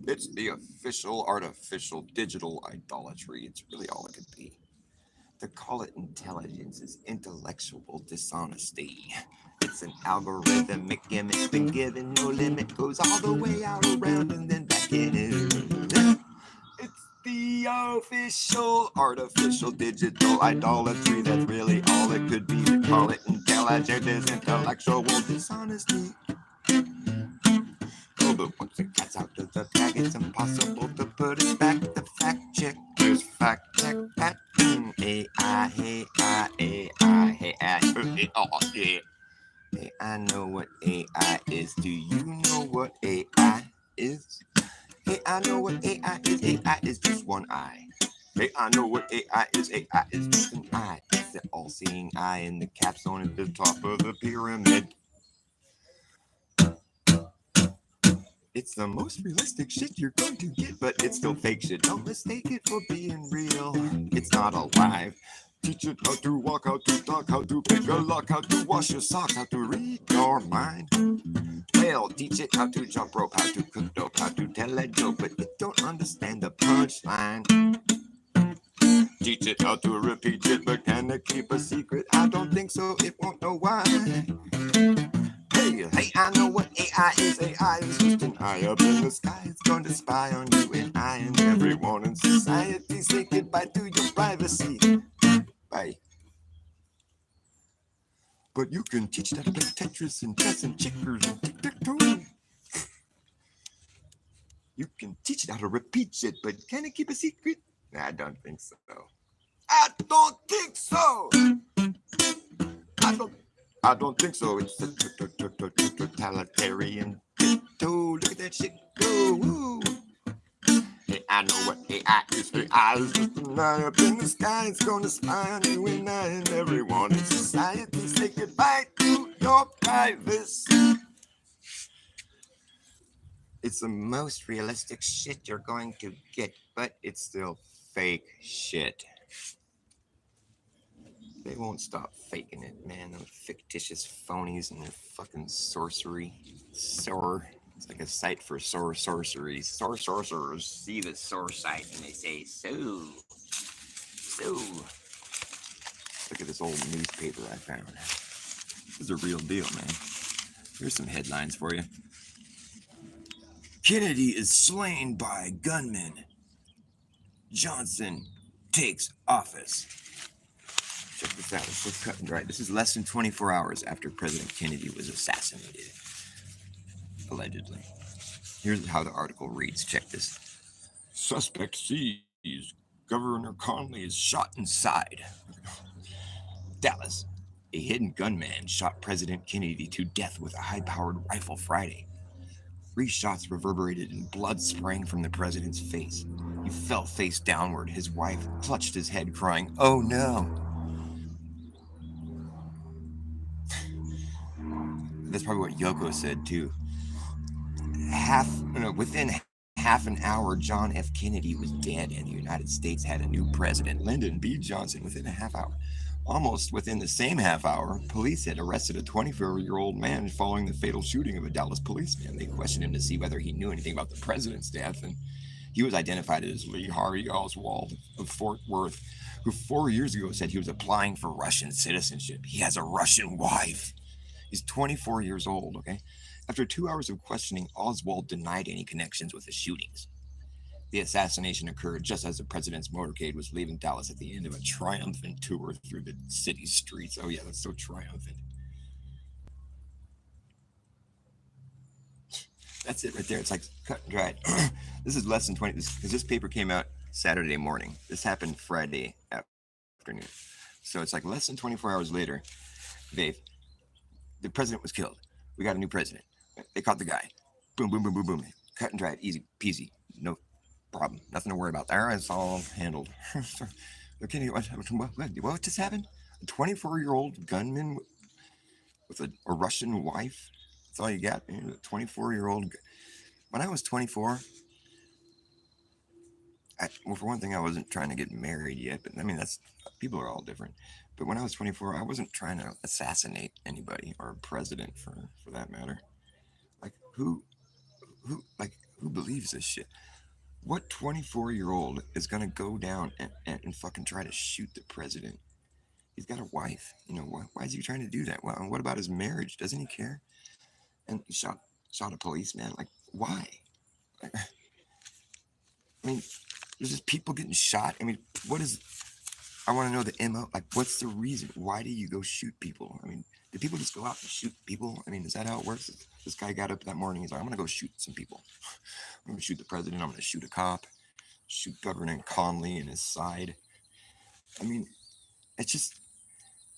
It's the official artificial digital idolatry. It's really all it could be. To call it intelligence is intellectual dishonesty. It's an algorithmic image been given no limit, goes all the way out around and then back in it. It's the official artificial digital idolatry. That's really all it could be. To call it intelligent is intellectual dishonesty. Oh, but once it gets out of the bag, it's impossible to put it back. The fact checkers fact check that. AI, hey, I, AI, hey, I, Hey, I know what AI is. Do you know what AI is? Hey, I know what AI is. AI is just one eye. Hey, I know what AI is. AI is just an eye. It's the all-seeing eye, and the capstone at the top of the pyramid. It's the most realistic shit you're going to get, but it's still fake shit. Don't mistake it for being real. It's not alive. Teach it how to walk, how to talk, how to pick a lock, how to wash your socks, how to read your mind. Well, teach it how to jump rope, how to cook dope, how to tell a joke, but it don't understand the punchline. Teach it how to repeat it, but can it keep a secret? I don't think so, it won't know why. Hey, I AI is just an eye up in the sky. It's going to spy on you and I and everyone in society. Say goodbye to your privacy. Bye. But you can teach it how to play Tetris and chess and checkers and tic-tac-toe. You can teach it how to repeat shit, but can it keep a secret? I don't think so. I don't think so. I don't. I don't think so. It's a totalitarian. Look at that shit go. Woo. Hey, I know what AI is. AI is just an eye up in the sky. It's gonna spy on you and I and everyone in society. Say goodbye to your privacy. It's the most realistic shit you're going to get, but it's still fake shit. They won't stop faking it, man. Those fictitious phonies and their fucking sorcery. It's like a site for sorcery. Sorcerers see the source site and they say, so. Look at this old newspaper I found. This is a real deal, man. Here's some headlines for you. Kennedy is slain by gunmen. Johnson takes office. Check this out. It's so cut and dry. This is less than 24 hours after President Kennedy was assassinated. Allegedly. Here's how the article reads. Check this. Suspect sees Governor Conley is shot inside. Dallas. A hidden gunman shot President Kennedy to death with a high-powered rifle Friday. 3 shots reverberated and blood sprang from the president's face. He fell face downward. His wife clutched his head, crying, "Oh no." That's probably what Yoko said too. Within half an hour, John F. Kennedy was dead, and the United States had a new president, Lyndon B. Johnson, within a half hour. Almost within the same half hour, police had arrested a 24-year-old man following the fatal shooting of a Dallas policeman. They questioned him to see whether he knew anything about the president's death, and he was identified as Lee Harvey Oswald of Fort Worth, who 4 years ago said he was applying for Russian citizenship. He has a Russian wife. He's 24 years old, okay? After 2 hours of questioning, Oswald denied any connections with the shootings. The assassination occurred just as the president's motorcade was leaving Dallas at the end of a triumphant tour through the city's streets. Oh, yeah, that's so triumphant. That's it right there. It's like cut and dried. This is less than 20, because this paper came out Saturday morning. This happened Friday afternoon. So it's like less than 24 hours later, the president was killed. We got a new president. They caught the guy. Boom, boom, boom, boom, boom. Cut and dried. Easy peasy. No problem. Nothing to worry about there. It's all handled. Okay, what just happened? A 24-year-old gunman with a Russian wife? That's all you got? A 24-year-old. When I was 24, for one thing, I wasn't trying to get married yet, but I mean, people are all different. But when I was 24, I wasn't trying to assassinate anybody or a president for that matter. Like who believes this shit? What 24-year-old is gonna go down and fucking try to shoot the president? He's got a wife. Why is he trying to do that? Well, and what about his marriage? Doesn't he care? And he shot a policeman. Like, why? I mean, there's just people getting shot. I mean, I want to know the MO. Like, what's the reason? Why do you go shoot people? I mean, do people just go out and shoot people? I mean, is that how it works? This guy got up that morning. He's like, I'm going to go shoot some people. I'm going to shoot the president. I'm going to shoot a cop. Shoot Governor Conley in his side. I mean, it's just,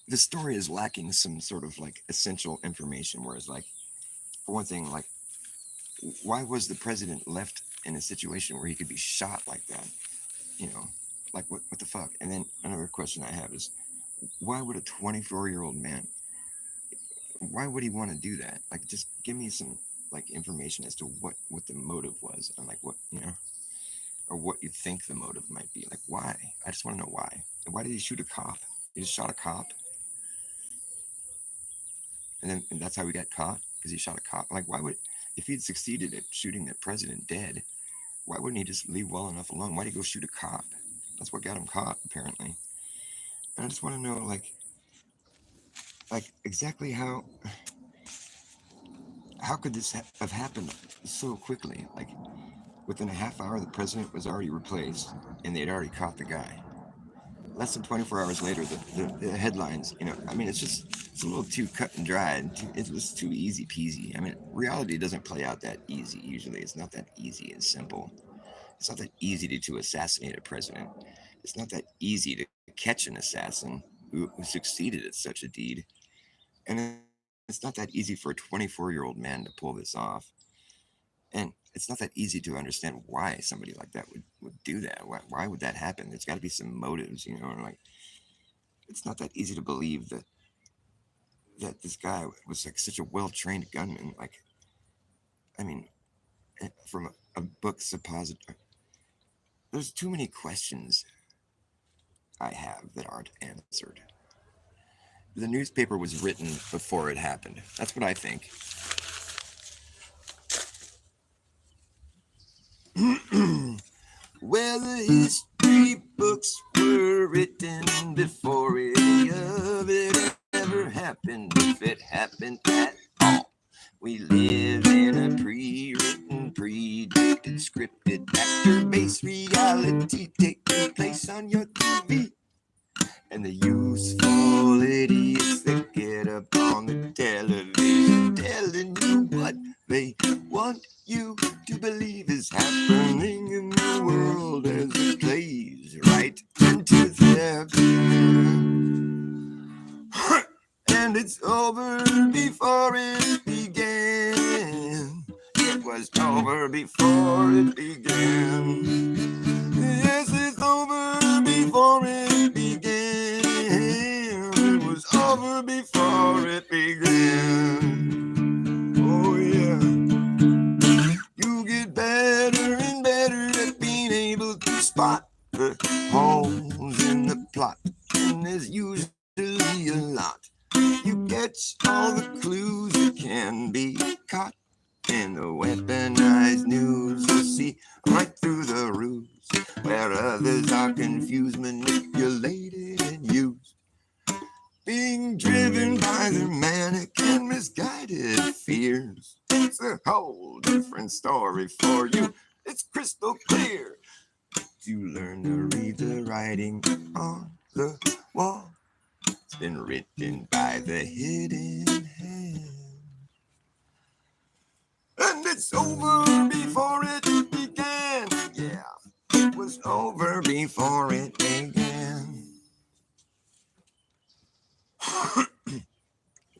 the story is lacking some sort of like essential information. Whereas, like, for one thing, like, why was the president left in a situation where he could be shot like that? Like what the fuck? And then another question I have is, why would a 24-year-old man, why would he want to do that? Like, just give me some like information as to what the motive was, and like what, or what you think the motive might be. Like, why? I just want to know why. And why did he shoot a cop? He just shot a cop, and that's how he got caught, because he shot a cop. Like, why would, if he'd succeeded at shooting the president dead, why wouldn't he just leave well enough alone? Why'd he go shoot a cop? That's what got him caught, apparently. And I just want to know, like exactly how how could this have happened so quickly? Like within a half hour, the president was already replaced, and they had already caught the guy. Less than 24 hours later, the headlines, I mean, it's a little too cut and dried. It was too easy peasy. I mean, reality doesn't play out that easy usually. It's not that easy and simple. It's not that easy to assassinate a president. It's not that easy to catch an assassin who succeeded at such a deed. And it's not that easy for a 24-year-old man to pull this off. And it's not that easy to understand why somebody like that would do that. Why would that happen? There's got to be some motives, like it's not that easy to believe that this guy was like such a well-trained gunman. Like, I mean, from a book suppositor, there's too many questions I have that aren't answered. The newspaper was written before it happened. That's what I think. Well, the history books were written before any of it ever happened, if it happened at all. We live in a pre-written, predicted, scripted, actor-based reality taking place on your TV. And the useful idiots that get up on the television telling you what they want you to believe is happening in the world as it plays right into their and it's over before it began. It was over before it began. Yes, it's over before it began. It was over before it began. Oh, yeah. You get better and better at being able to spot the holes in the plot. And there's usually a lot. You catch all the clues that can be caught in the weaponized news. You'll see right through the ruse where others are confused, manipulated, and used. Being driven by their manic and misguided fears. It's a whole different story for you. It's crystal clear. You learn to read the writing on the wall. It's been written by the hidden hand. And it's over before it began. Yeah, it was over before it began.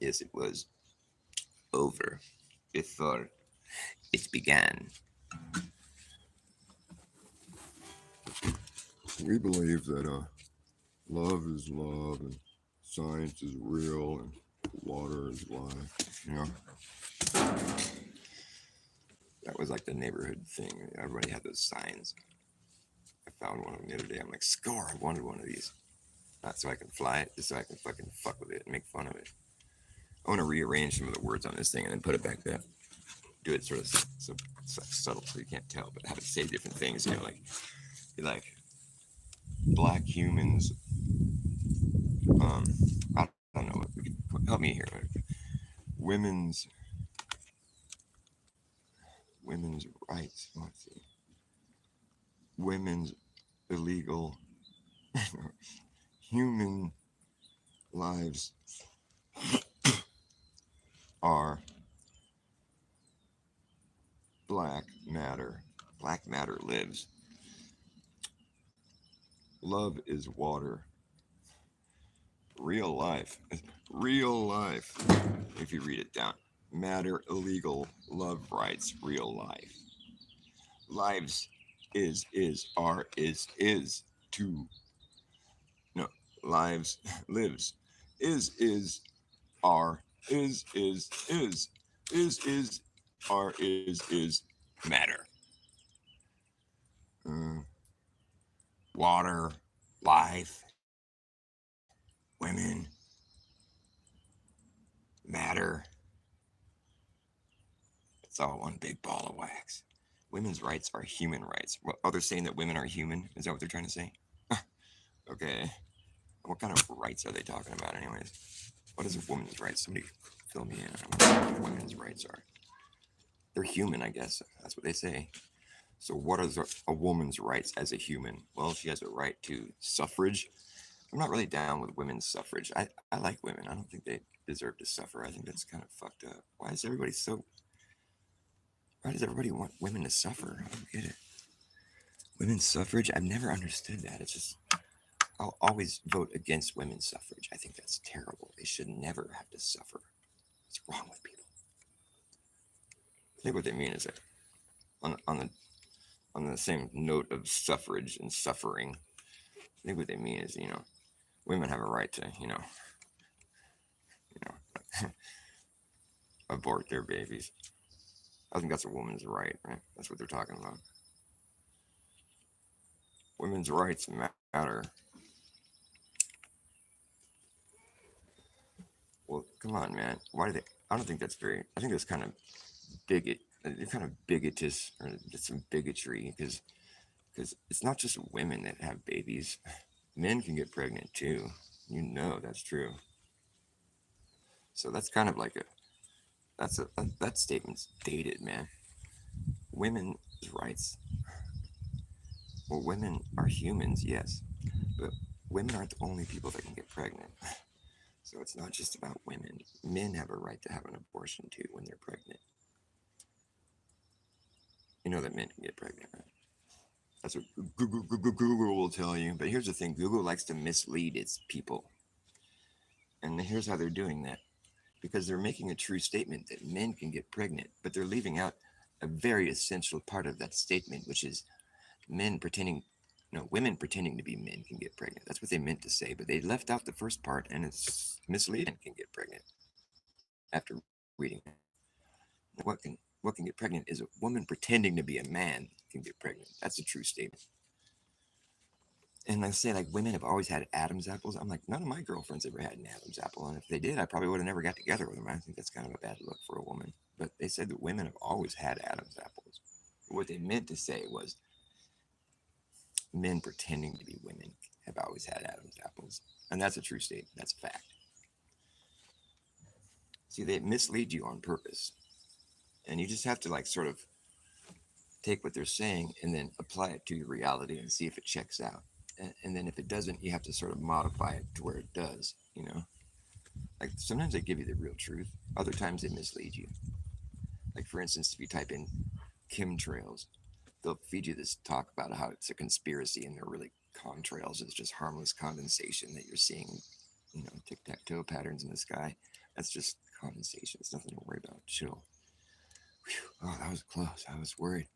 Yes, it was over before it began. We believe that love is love and science is real and water is life. That was like the neighborhood thing. Everybody had those signs. I found one of them the other day. I'm like, score, I wanted one of these. Not so I can fly it, just so I can fucking fuck with it and make fun of it. I want to rearrange some of the words on this thing and then put it back there. Do it sort of so subtle so you can't tell, but have it say different things, like black humans. I don't know. Help me here. Women's rights. Let's see. Women's illegal human lives are black matter. Black matter lives. Love is water. Real life. Real life. If you read it down. Matter illegal. Love rights. Real life. Lives are to. No. Lives lives. Are are matter. Uh, Water, life, women, matter. It's all one big ball of wax. Women's rights are human rights. Oh, they're saying that women are human? Is that what they're trying to say? Okay. What kind of rights are they talking about, anyways? What is a woman's rights? Somebody fill me in on what women's rights are. they're human, I guess. That's what they say. So, what is a woman's rights as a human? Well, she has a right to suffrage. I'm not really down with women's suffrage. I like women. I don't think they deserve to suffer. I think that's kind of fucked up. Why is everybody so? Why does everybody want women to suffer? I don't get it. Women's suffrage. I've never understood that. It's just I'll always vote against women's suffrage. I think that's terrible. They should never have to suffer. What's wrong with people? I think what they mean is that on the same note of suffrage and suffering, I think what they mean is women have a right to abort their babies. I think that's a woman's right, right? That's what they're talking about. Women's rights matter. Well, come on, man. Why do they? I don't think that's very. I think that's kind of bigot. They're kind of bigotous, or just some bigotry, because it's not just women that have babies. Men can get pregnant too. You know that's true. So that's kind of like a that statement's dated, man. Women's rights. Well, women are humans, yes, but women aren't the only people that can get pregnant. So it's not just about women. Men have a right to have an abortion too when they're pregnant. You know that men can get pregnant, right? That's what Google will tell you. But here's the thing: Google likes to mislead its people, and here's how they're doing that. Because they're making a true statement that men can get pregnant, but they're leaving out a very essential part of that statement, which is men pretending, no, women pretending to be men can get pregnant. That's what they meant to say, but they left out the first part, and it's misleading. Can get pregnant after reading it. What can get pregnant is a woman pretending to be a man can get pregnant. That's a true statement. And I say like women have always had Adam's apples. I'm like, none of my girlfriends ever had an Adam's apple, and if they did, I probably would have never got together with them. I think that's kind of a bad look for a woman. But they said that women have always had Adam's apples. What they meant to say was men pretending to be women have always had Adam's apples, and that's a true statement. That's a fact. See, they mislead you on purpose, and you just have to like sort of take what they're saying and then apply it to your reality and see if it checks out. And then if it doesn't, you have to sort of modify it to where it does. Like sometimes they give you the real truth, other times they mislead you. Like for instance, if you type in chemtrails, they'll feed you this talk about how it's a conspiracy and they're really contrails. It's just harmless condensation that you're seeing, tic-tac-toe patterns in the sky. That's just condensation. It's nothing to worry about. Chill. Whew. Oh, that was close. I was worried.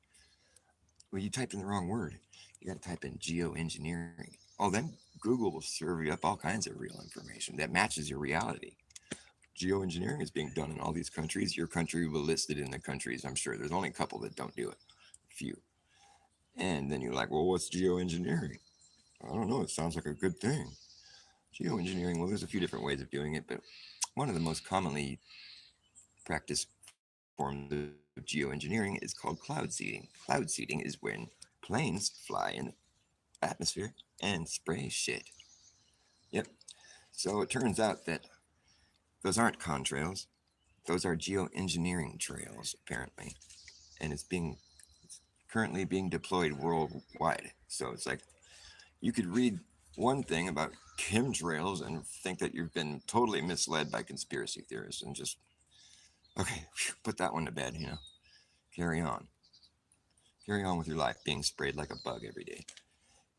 Well, you typed in the wrong word. You got to type in geoengineering. Oh, then Google will serve you up all kinds of real information that matches your reality. Geoengineering is being done in all these countries. Your country will list it in the countries. I'm sure there's only a couple that don't do it. A few. And then you're like, well, what's geoengineering? I don't know. It sounds like a good thing. Geoengineering, well, there's a few different ways of doing it, but one of the most commonly practiced forms of geoengineering is called cloud seeding. Cloud seeding is when planes fly in the atmosphere and spray shit. Yep. So it turns out that those aren't contrails. Those are geoengineering trails, apparently. And it's currently being deployed worldwide. So it's like you could read one thing about chemtrails and think that you've been totally misled by conspiracy theorists and just, okay, put that one to bed, carry on. Carry on with your life being sprayed like a bug every day.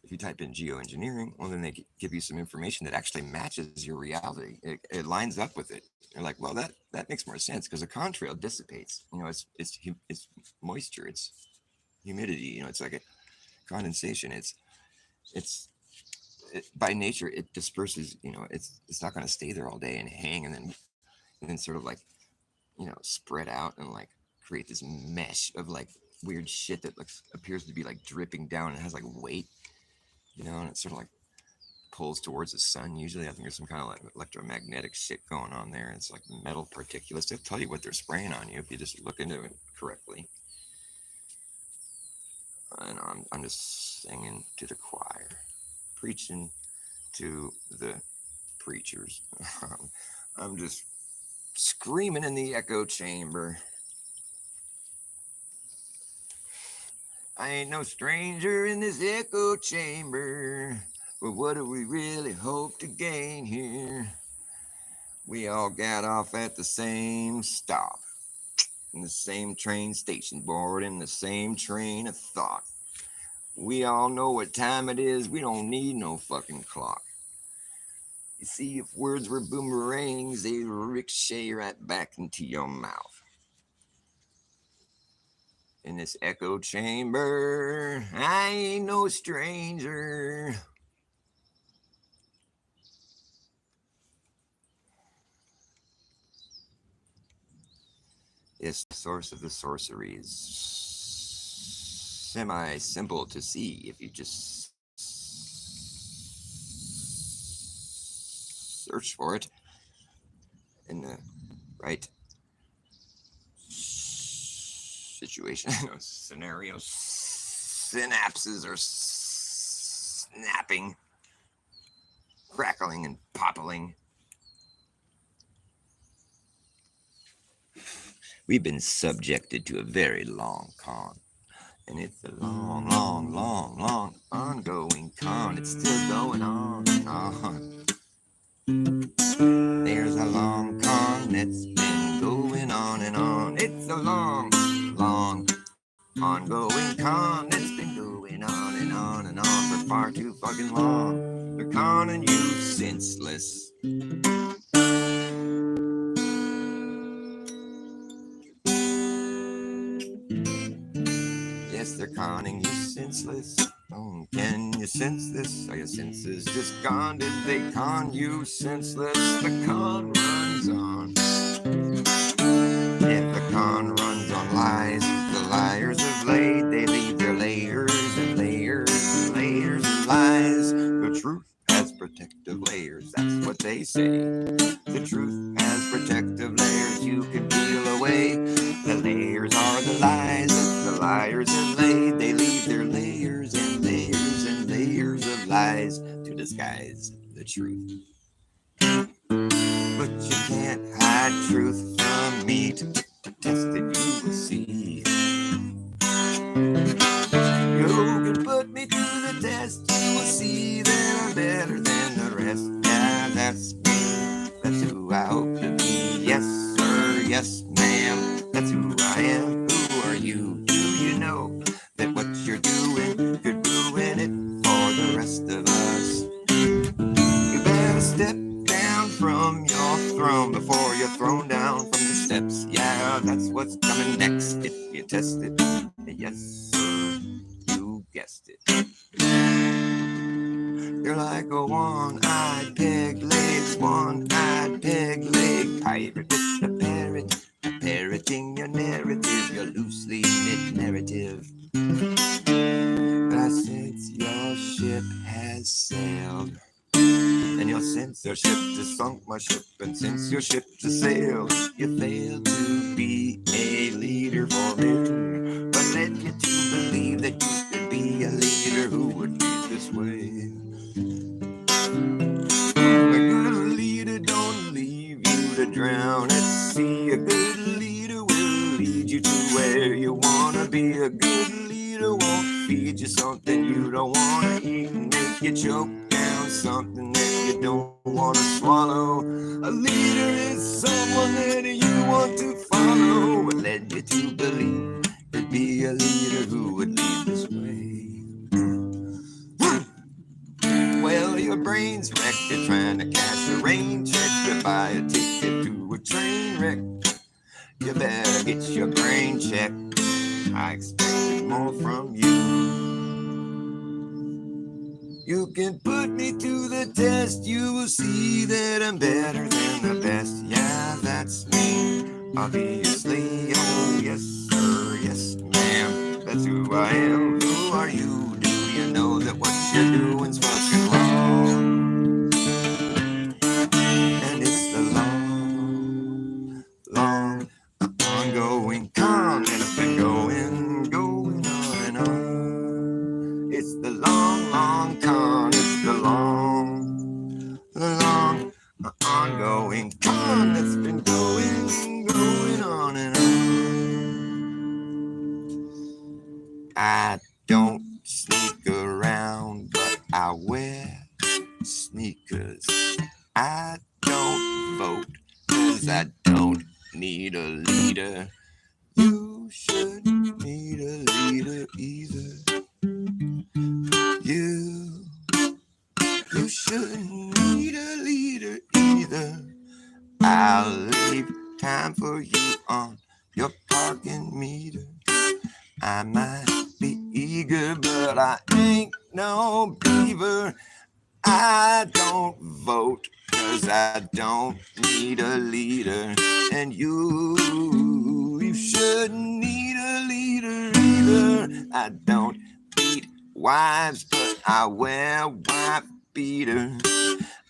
If you type in geoengineering, well, then they give you some information that actually matches your reality. It lines up with it. You're like, well, that makes more sense because a contrail dissipates. It's moisture, it's humidity. It's like a condensation. By nature it disperses. It's not going to stay there all day and hang and then sort of like spread out and like create this mesh of like weird shit that looks appears to be like dripping down and has like weight, and it sort of like pulls towards the sun. Usually, I think there's some kind of like electromagnetic shit going on there. It's like metal particulates. They'll tell you what they're spraying on you if you just look into it correctly. I know I'm just singing to the choir, preaching to the preachers. I'm just screaming in the echo chamber. I ain't no stranger in this echo chamber. But what do we really hope to gain here? We all got off at the same stop, in the same train station, board in the same train of thought. We all know what time it is. We don't need no fucking clock. You see, if words were boomerangs, they'd ricochet right back into your mouth. In this echo chamber, I ain't no stranger. Yes, the source of the sorcery is semi simple to see if you just search for it in the right situation, scenarios. Synapses are snapping, crackling, and popping. We've been subjected to a very long con. And it's a long, long, long, long ongoing con. It's still going on and on. There's a long con that's been going on and on. It's a long, long, ongoing con that's been going on and on and on for far too fucking long. They're conning you senseless. Yes, they're conning you senseless. Oh, can you sense this? Are your senses just gone? Did they con you senseless? The con runs on. If the con runs on lies, the liars have laid. They leave their layers and layers and layers of lies. The truth has protective layers. That's what they say. The truth has protective layers you can peel away. The layers are the lies that the liars have laid. They leave their layers and layers and layers of lies to disguise the truth. But you can't hide truth from me. To test it, you will see. You can put me to the test. You will see that I'm better than the rest. Yeah, that's me. That's who I hope to be. Yes, sir. Yes, ma'am. That's who I am. Who are you? Do you know that what you're doing could ruin it for the rest of us? You better step down from your throne before you're thrown down from the steps. Yeah, that's what's coming next if you test it. Yes, sir. You guessed it. You're like a one-eyed peg leg, one-eyed peg leg pirate with a parroting your narrative, your loosely knit narrative. But since your ship has sailed, and your censorship just sunk my ship, and since your ship just sailed, you failed to be a leader for me. But led you to believe that you could be a leader who would lead this way. A good leader don't leave you to drown at sea. A good leader will lead you to where you wanna be. A good leader won't feed you something you don't wanna eat and make you choke down something that you don't wanna swallow. A leader is someone that you want to follow. What led you to believe you'd be a leader who would lead this way? Well, your brain's wrecked. You're trying to cash a rain check to buy a ticket to a train wreck. You better get your brain checked. I expected more from you. You can put me to the test. You will see that I'm better than the best. Yeah, that's me. Obviously, oh yes, sir, yes, ma'am. That's who I am. Who are you? Do you know that what you're doing's fucking wrong? And it's the long, long, ongoing con that's been going on and on. It's the long, long con. It's the long, ongoing con that's been going on and on. I don't sneak around, but I wear sneakers. I don't vote, 'cause I don't need a leader. You shouldn't need a leader either. You shouldn't need a leader either. I'll leave time for you on your parking meter. I might be eager, but I ain't no beaver. I don't vote, 'cause I don't need a leader. And you shouldn't need a leader either. I don't beat wives, but I wear wife beaters.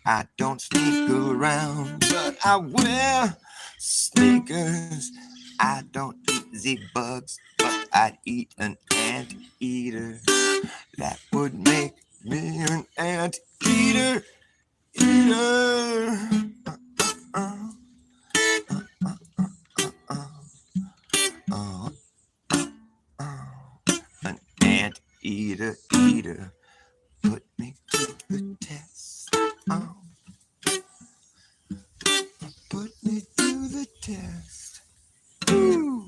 I don't sneak around, but I wear sneakers. I don't eat the bugs, but I'd eat an anteater. That would make me an anteater. Eater. Uh, uh, an anteater, eater. Put me to the test. Put me to the test. Ooh.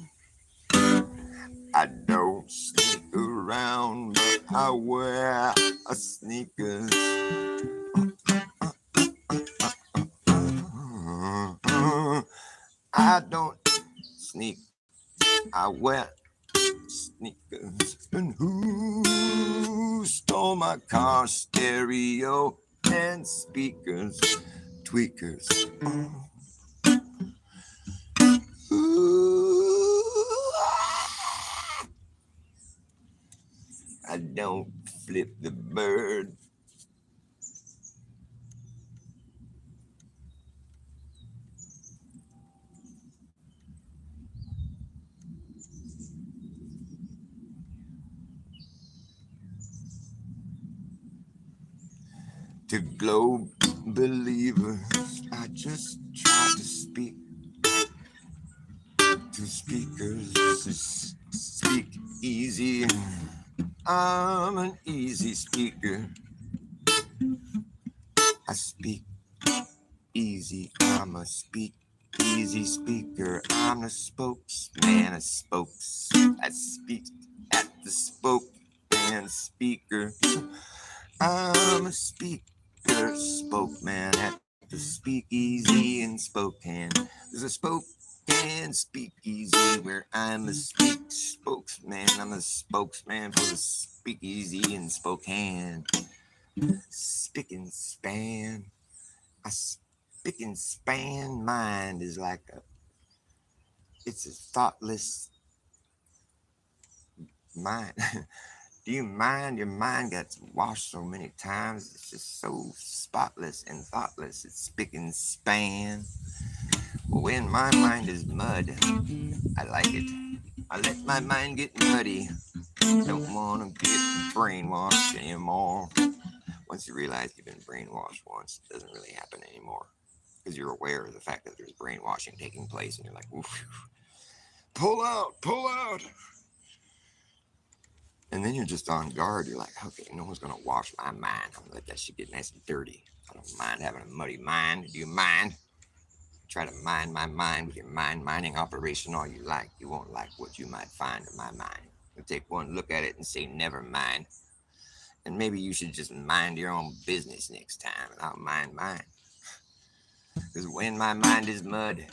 I don't sneak around, but I wear a sneakers. I don't sneak, I wear sneakers. And who stole my car stereo and speakers? Tweakers. Ooh. I don't flip the bird. To globe believers, I just try to speak to speakers. Speak easy. I'm an easy speaker. I speak easy. I'm a speak easy speaker. I'm the spokesman of spokes. I speak at the spokesman speaker. I'm a speaker, spokesman at the speakeasy in Spokane. There's a Spokane speakeasy where I'm a spokesman. I'm a spokesman for the speakeasy in Spokane. Spick and span. A spick and span mind is like it's a thoughtless mind. Do you mind? Your mind gets washed so many times. It's just so spotless and thoughtless. It's spick and span. When my mind is mud, I like it. I let my mind get muddy. Don't want to get brainwashed anymore. Once you realize you've been brainwashed once, it doesn't really happen anymore. Because you're aware of the fact that there's brainwashing taking place, and you're like, oof, pull out, pull out. And then you're just on guard. You're like, okay, no one's going to wash my mind. I'm going to let that shit get nice and dirty. I don't mind having a muddy mind. Do you mind? Try to mind my mind with your mind mining operation all you like. You won't like what you might find in my mind. You'll take one look at it and say, never mind. And maybe you should just mind your own business next time, and I'll mind mine. Because when my mind is mud,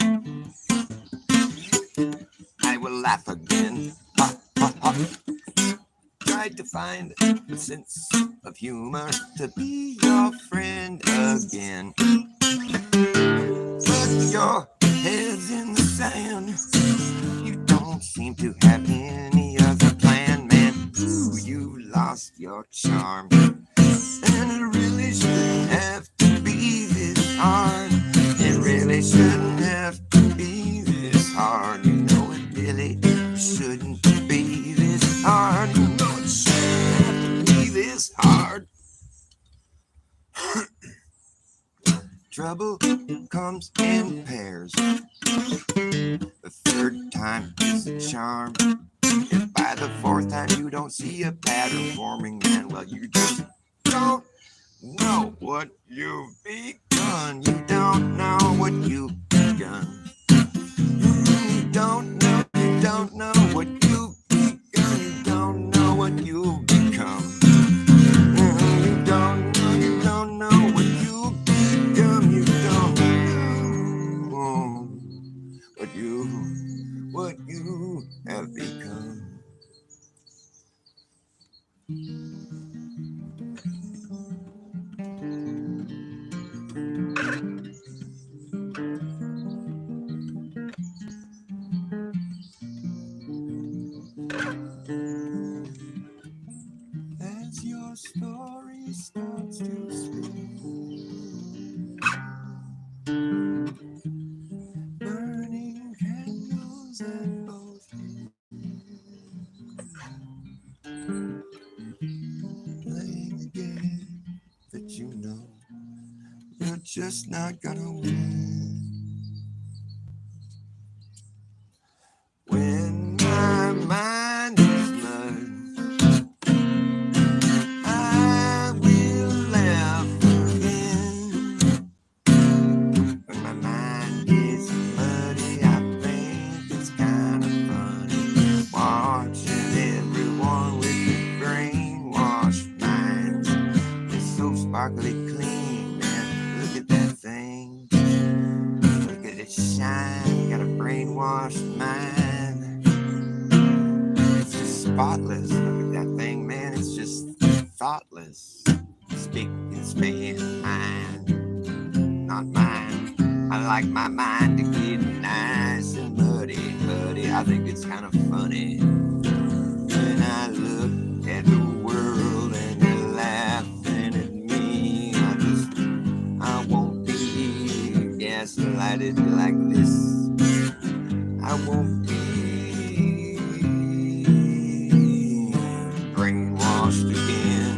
I will laugh again. Ha, ha, ha. Tried to find a sense of humor to be your friend again. Put your heads in the sand. You don't seem to have any other plan, man. Ooh, you lost your charm. And it really shouldn't have to be this hard. It really shouldn't have to be this hard. You know it really shouldn't be this hard. You know it shouldn't have to be this hard. Trouble comes in pairs. The third time is a charm. If by the fourth time you don't see a pattern forming, man, well, you just don't know what you've begun. You don't know what you've begun. You don't know what you've begun. You don't know what you've become. You don't know what you've become. You don't know what you have become. As your story starts to spin, burning candles at both ends, playing a game that you know you're just not gonna win. When my mind is mud, I will laugh again. When my mind is muddy, I think it's kind of funny watching everyone with the brainwashed minds. It's so sparkly clean, man. Look at that thing. Look at it shine. Got a brainwashed mind. It's just spotless. Look at that thing, man. It's just thoughtless. Speak and span mine, not mine. I like my mind to get nice and muddy, muddy. I think it's kind of funny when I look at the world and they're laughing at me. I won't be gaslighted like this. I won't be brainwashed again.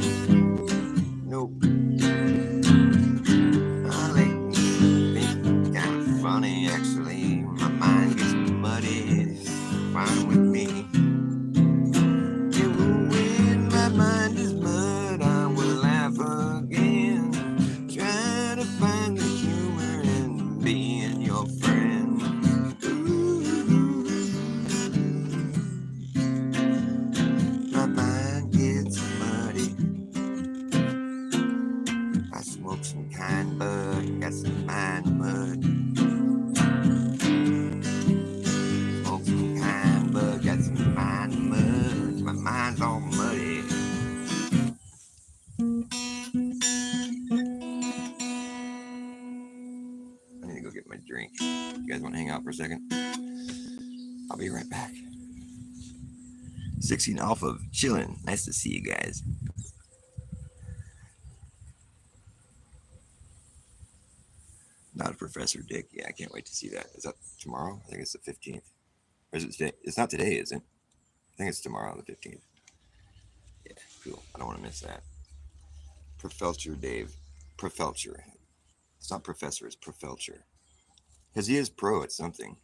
Nope. I like me think kind of funny, actually. My mind gets muddy. It's fine with me. Yeah, well, when my mind is mud, I will laugh again. Try to find the humor in being your friend. My mind gets muddy. I smoke some kind bud, got some mind mud. Smoke some kind bud, got some mind mud. My mind's all muddy. I need to go get my drink. You guys want to hang out for a second? I'll be right back. 16 Alpha, chilling. Nice to see you guys. Not a Professor Dick. Yeah, I can't wait to see that. Is that tomorrow? I think it's the 15th. Or is it today? It's not today, is it? I think it's tomorrow, the 15th. Yeah, cool. I don't want to miss that. Professor Dave. Professor. It's not professor, it's Professor. Because he is pro at something.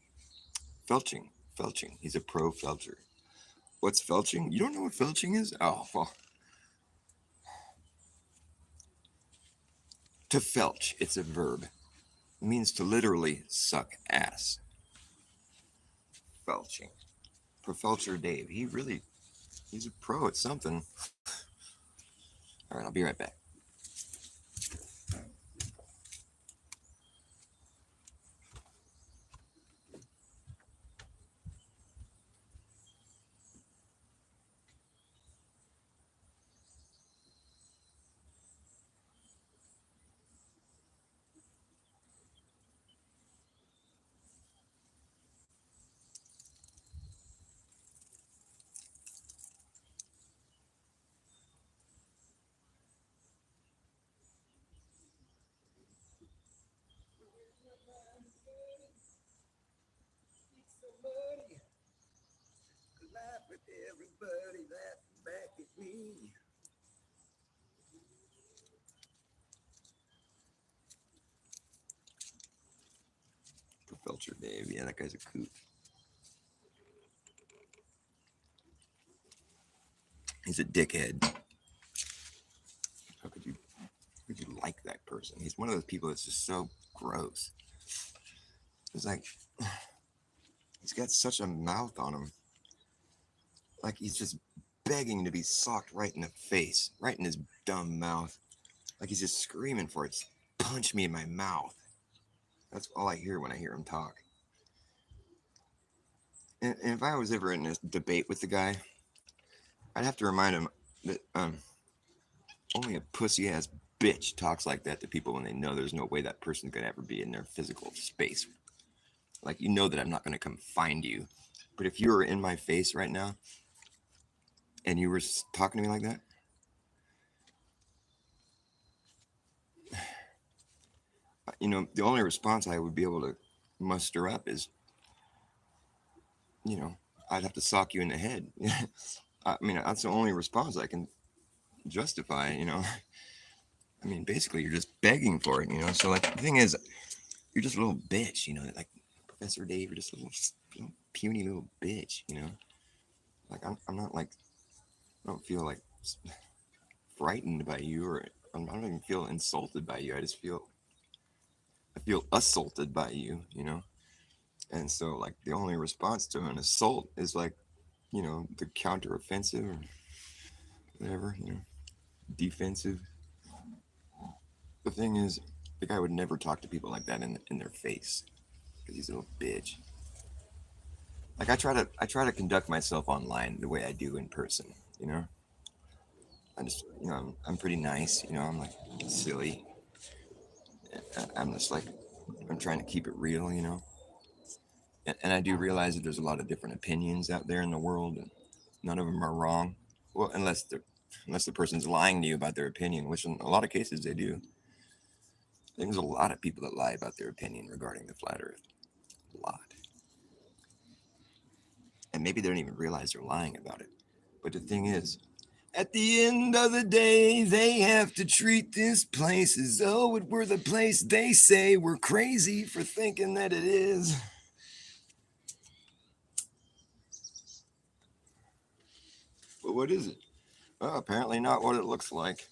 Felching. Felching. He's a pro felcher. What's felching? You don't know what felching is? Oh, well. To felch, it's a verb. It means to literally suck ass. Felching. Professor Dave. He's a pro at something. All right, I'll be right back. Laugh with everybody laughing back at me. Professor Dave, yeah, that guy's a kook. He's a dickhead. How could you like that person? He's one of those people that's just so gross. It's like he's got such a mouth on him. Like he's just begging to be socked right in the face, right in his dumb mouth. Like he's just screaming for it. Just punch me in my mouth. That's all I hear when I hear him talk. And if I was ever in a debate with the guy, I'd have to remind him that only a pussy ass bitch talks like that to people when they know there's no way that person could ever be in their physical space. Like, you know that I'm not going to come find you. But if you were in my face right now and you were talking to me like that, the only response I would be able to muster up is, you know, I'd have to sock you in the head. I mean, that's the only response I can justify. I mean, basically, you're just begging for it. So, like, the thing is, you're just a little bitch. Like Professor Dave, you're just a little puny little bitch. Like, I'm not like, I don't feel like frightened by you, or I don't even feel insulted by you. I feel assaulted by you. And so, like, the only response to an assault is like, the counteroffensive or whatever, defensive. The thing is, the guy would never talk to people like that in their face because he's a little bitch. Like I try to conduct myself online the way I do in person. I just I'm pretty nice. I'm like silly. I'm just like I'm trying to keep it real. And I do realize that there's a lot of different opinions out there in the world, and none of them are wrong. Well, unless the person's lying to you about their opinion, which in a lot of cases they do. I think there's a lot of people that lie about their opinion regarding the flat Earth. A lot. And maybe they don't even realize they're lying about it. But the thing is, at the end of the day, they have to treat this place as though it were the place they say we're crazy for thinking that it is. But what is it? Well, apparently not what it looks like,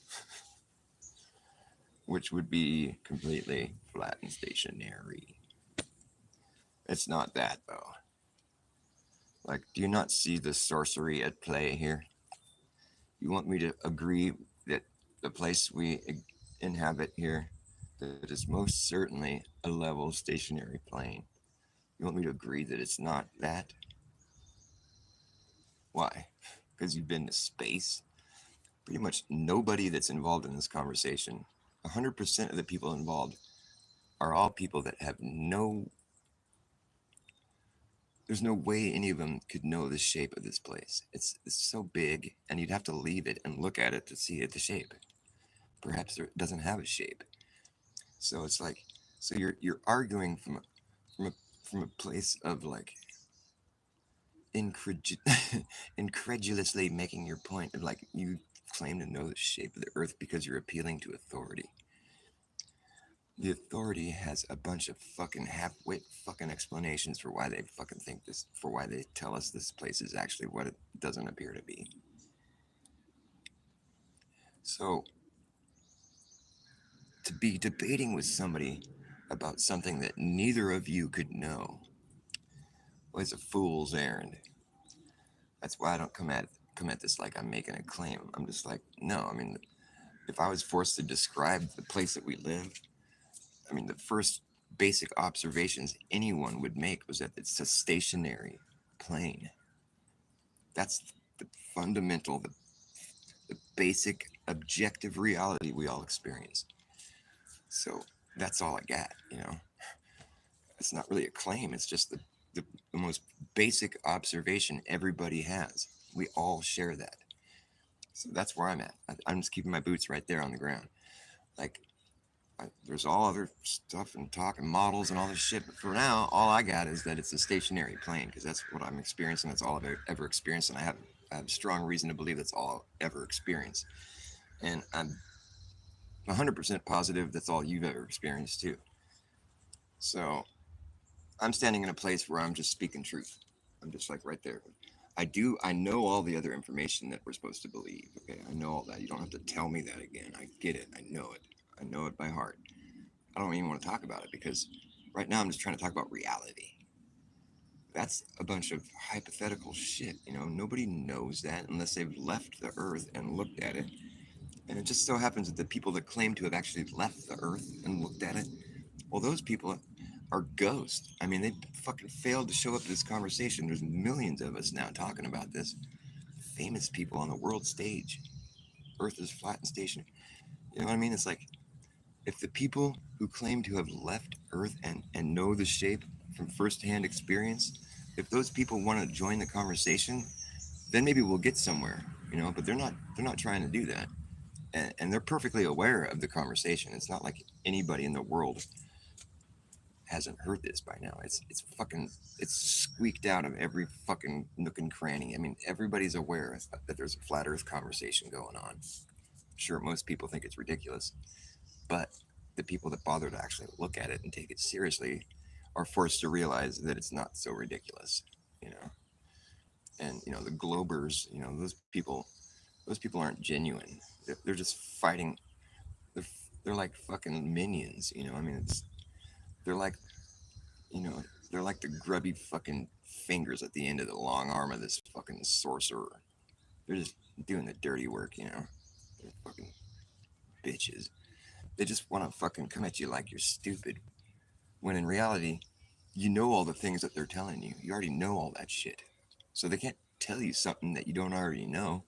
which would be completely flat and stationary. It's not that, though. Like, do you not see the sorcery at play here? You want me to agree that the place we inhabit here, that is most certainly a level stationary plane. You want me to agree that it's not that? Why? Because you've been to space? Pretty much nobody that's involved in this conversation, 100% of the people involved, are all people that have there's no way any of them could know the shape of this place. It's so big, and you'd have to leave it and look at it to see the shape. Perhaps it doesn't have a shape. So it's like, so you're arguing from a from a place of like incredulously making your point of like you claim to know the shape of the earth because you're appealing to authority. The authority has a bunch of fucking half-wit fucking explanations for why they fucking think this, for why they tell us this place is actually what it doesn't appear to be. So to be debating with somebody about something that neither of you could know was a fool's errand. That's why I don't come at this like I'm making a claim. I'm just like, no, I mean, if I was forced to describe the place that we live, I mean, the first basic observations anyone would make was that it's a stationary plane. That's the fundamental, the basic objective reality we all experience. So that's all I got. It's not really a claim, it's just the most basic observation everybody has. We all share that. So that's where I'm at. I'm just keeping my boots right there on the ground. Like, there's all other stuff and talk and models and all this shit. But for now, all I got is that it's a stationary plane because that's what I'm experiencing. That's all I've ever experienced. And I have strong reason to believe that's all I'll ever experience. And I'm 100% positive that's all you've ever experienced too. So I'm standing in a place where I'm just speaking truth. I'm just like right there. I know all the other information that we're supposed to believe. Okay, I know all that. You don't have to tell me that again. I get it. I know it. I know it by heart. I don't even want to talk about it because right now I'm just trying to talk about reality. That's a bunch of hypothetical shit. Nobody knows that unless they've left the earth and looked at it. And it just so happens that the people that claim to have actually left the earth and looked at it, well, those people are ghosts. I mean, they fucking failed to show up to this conversation. There's millions of us now talking about this. Famous people on the world stage. Earth is flat and stationary. You know what I mean? It's like if the people who claim to have left Earth and know the shape from firsthand experience, if those people want to join the conversation, then maybe we'll get somewhere. But they're not trying to do that. And they're perfectly aware of the conversation. It's not like anybody in the world hasn't heard this by now. It's squeaked out of every fucking nook and cranny. I mean, everybody's aware that there's a flat Earth conversation going on. Sure, most people think it's ridiculous, but the people that bother to actually look at it and take it seriously are forced to realize that it's not so ridiculous, you know. And the globers, those people aren't genuine. They're just fighting. They're they're like fucking minions, I mean, they're like you know they're like the grubby fucking fingers at the end of the long arm of this fucking sorcerer. They're just doing the dirty work. They're fucking bitches. They just want to fucking come at you like you're stupid, when in reality, you know all the things that they're telling you. You already know all that shit. So they can't tell you something that you don't already know.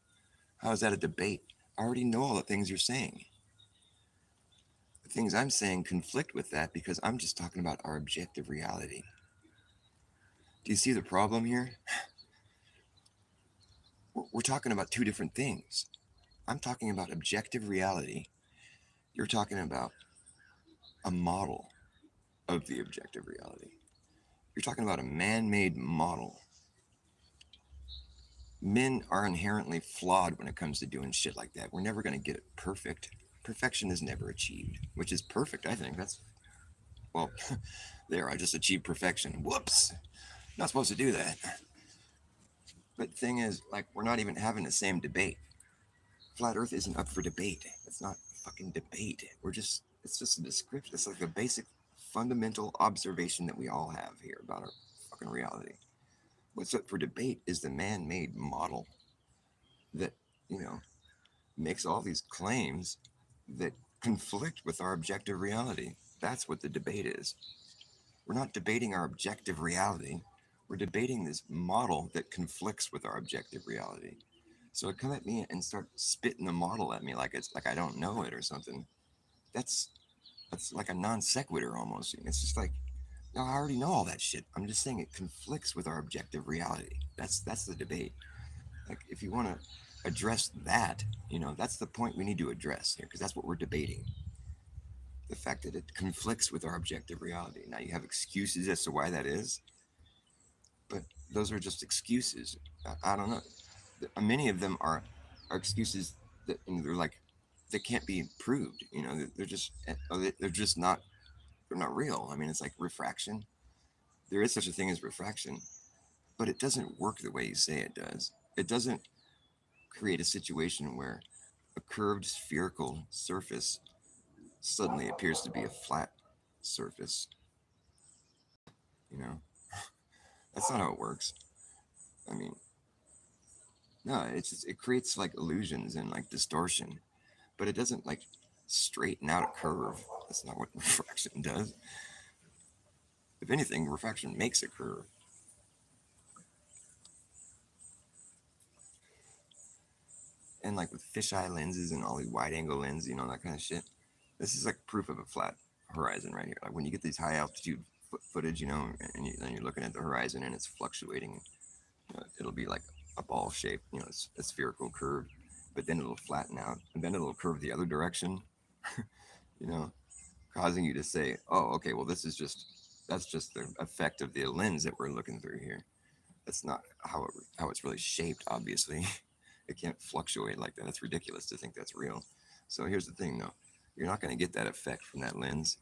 How is that a debate? I already know all the things you're saying. The things I'm saying conflict with that because I'm just talking about our objective reality. Do you see the problem here? We're talking about two different things. I'm talking about objective reality. You're talking about a model of the objective reality. You're talking about a man made model. Men are inherently flawed when it comes to doing shit like that. We're never going to get it perfect. Perfection is never achieved, which is perfect, I think. Well, there, I just achieved perfection. Whoops. Not supposed to do that. But the thing is, like, we're not even having the same debate. Flat Earth isn't up for debate. It's not fucking debate. It's just a description. It's like a basic fundamental observation that we all have here about our fucking reality. What's up for debate is the man made model that, you know, makes all these claims that conflict with our objective reality. That's what the debate is. We're not debating our objective reality. We're debating this model that conflicts with our objective reality. So come at me and start spitting the model at me like it's like I don't know it or something. That's that's like a non sequitur almost. It's just like, no, I already know all that shit. I'm just saying it conflicts with our objective reality. That's the debate. Like if you want to address that, that's the point we need to address here because that's what we're debating. The fact that it conflicts with our objective reality. Now you have excuses as to why that is, but those are just excuses. I don't know. Many of them are excuses that they're like they can't be proved. They're just not they're not real. I mean, it's like refraction. There is such a thing as refraction, but it doesn't work the way you say it does. It doesn't create a situation where a curved spherical surface suddenly appears to be a flat surface. You know, that's not how it works. I mean, no, it creates like illusions and like distortion, but it doesn't like straighten out a curve. That's not what refraction does. If anything, refraction makes a curve. And like with fisheye lenses and all these wide angle lenses, that kind of shit. This is like proof of a flat horizon right here. Like when you get these high altitude footage, and you're looking at the horizon and it's fluctuating, it'll be like a ball shape, it's a spherical curve, but then it'll flatten out and then it'll curve the other direction, you know, causing you to say, oh, okay, well, that's just the effect of the lens that we're looking through here. That's not how it's really shaped, obviously. It can't fluctuate like that. That's ridiculous to think that's real. So here's the thing, though. You're not going to get that effect from that lens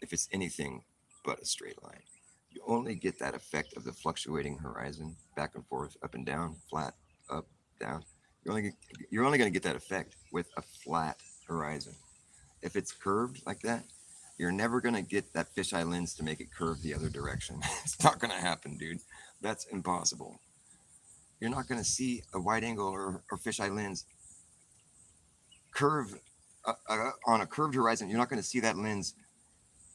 if it's anything but a straight line. You only get that effect of the fluctuating horizon, back and forth, up and down, flat, up, down. You're only going to get that effect with a flat horizon. If it's curved like that, you're never going to get that fisheye lens to make it curve the other direction. It's not going to happen, dude. That's impossible. You're not going to see a wide angle or fisheye lens curve on a curved horizon. You're not going to see that lens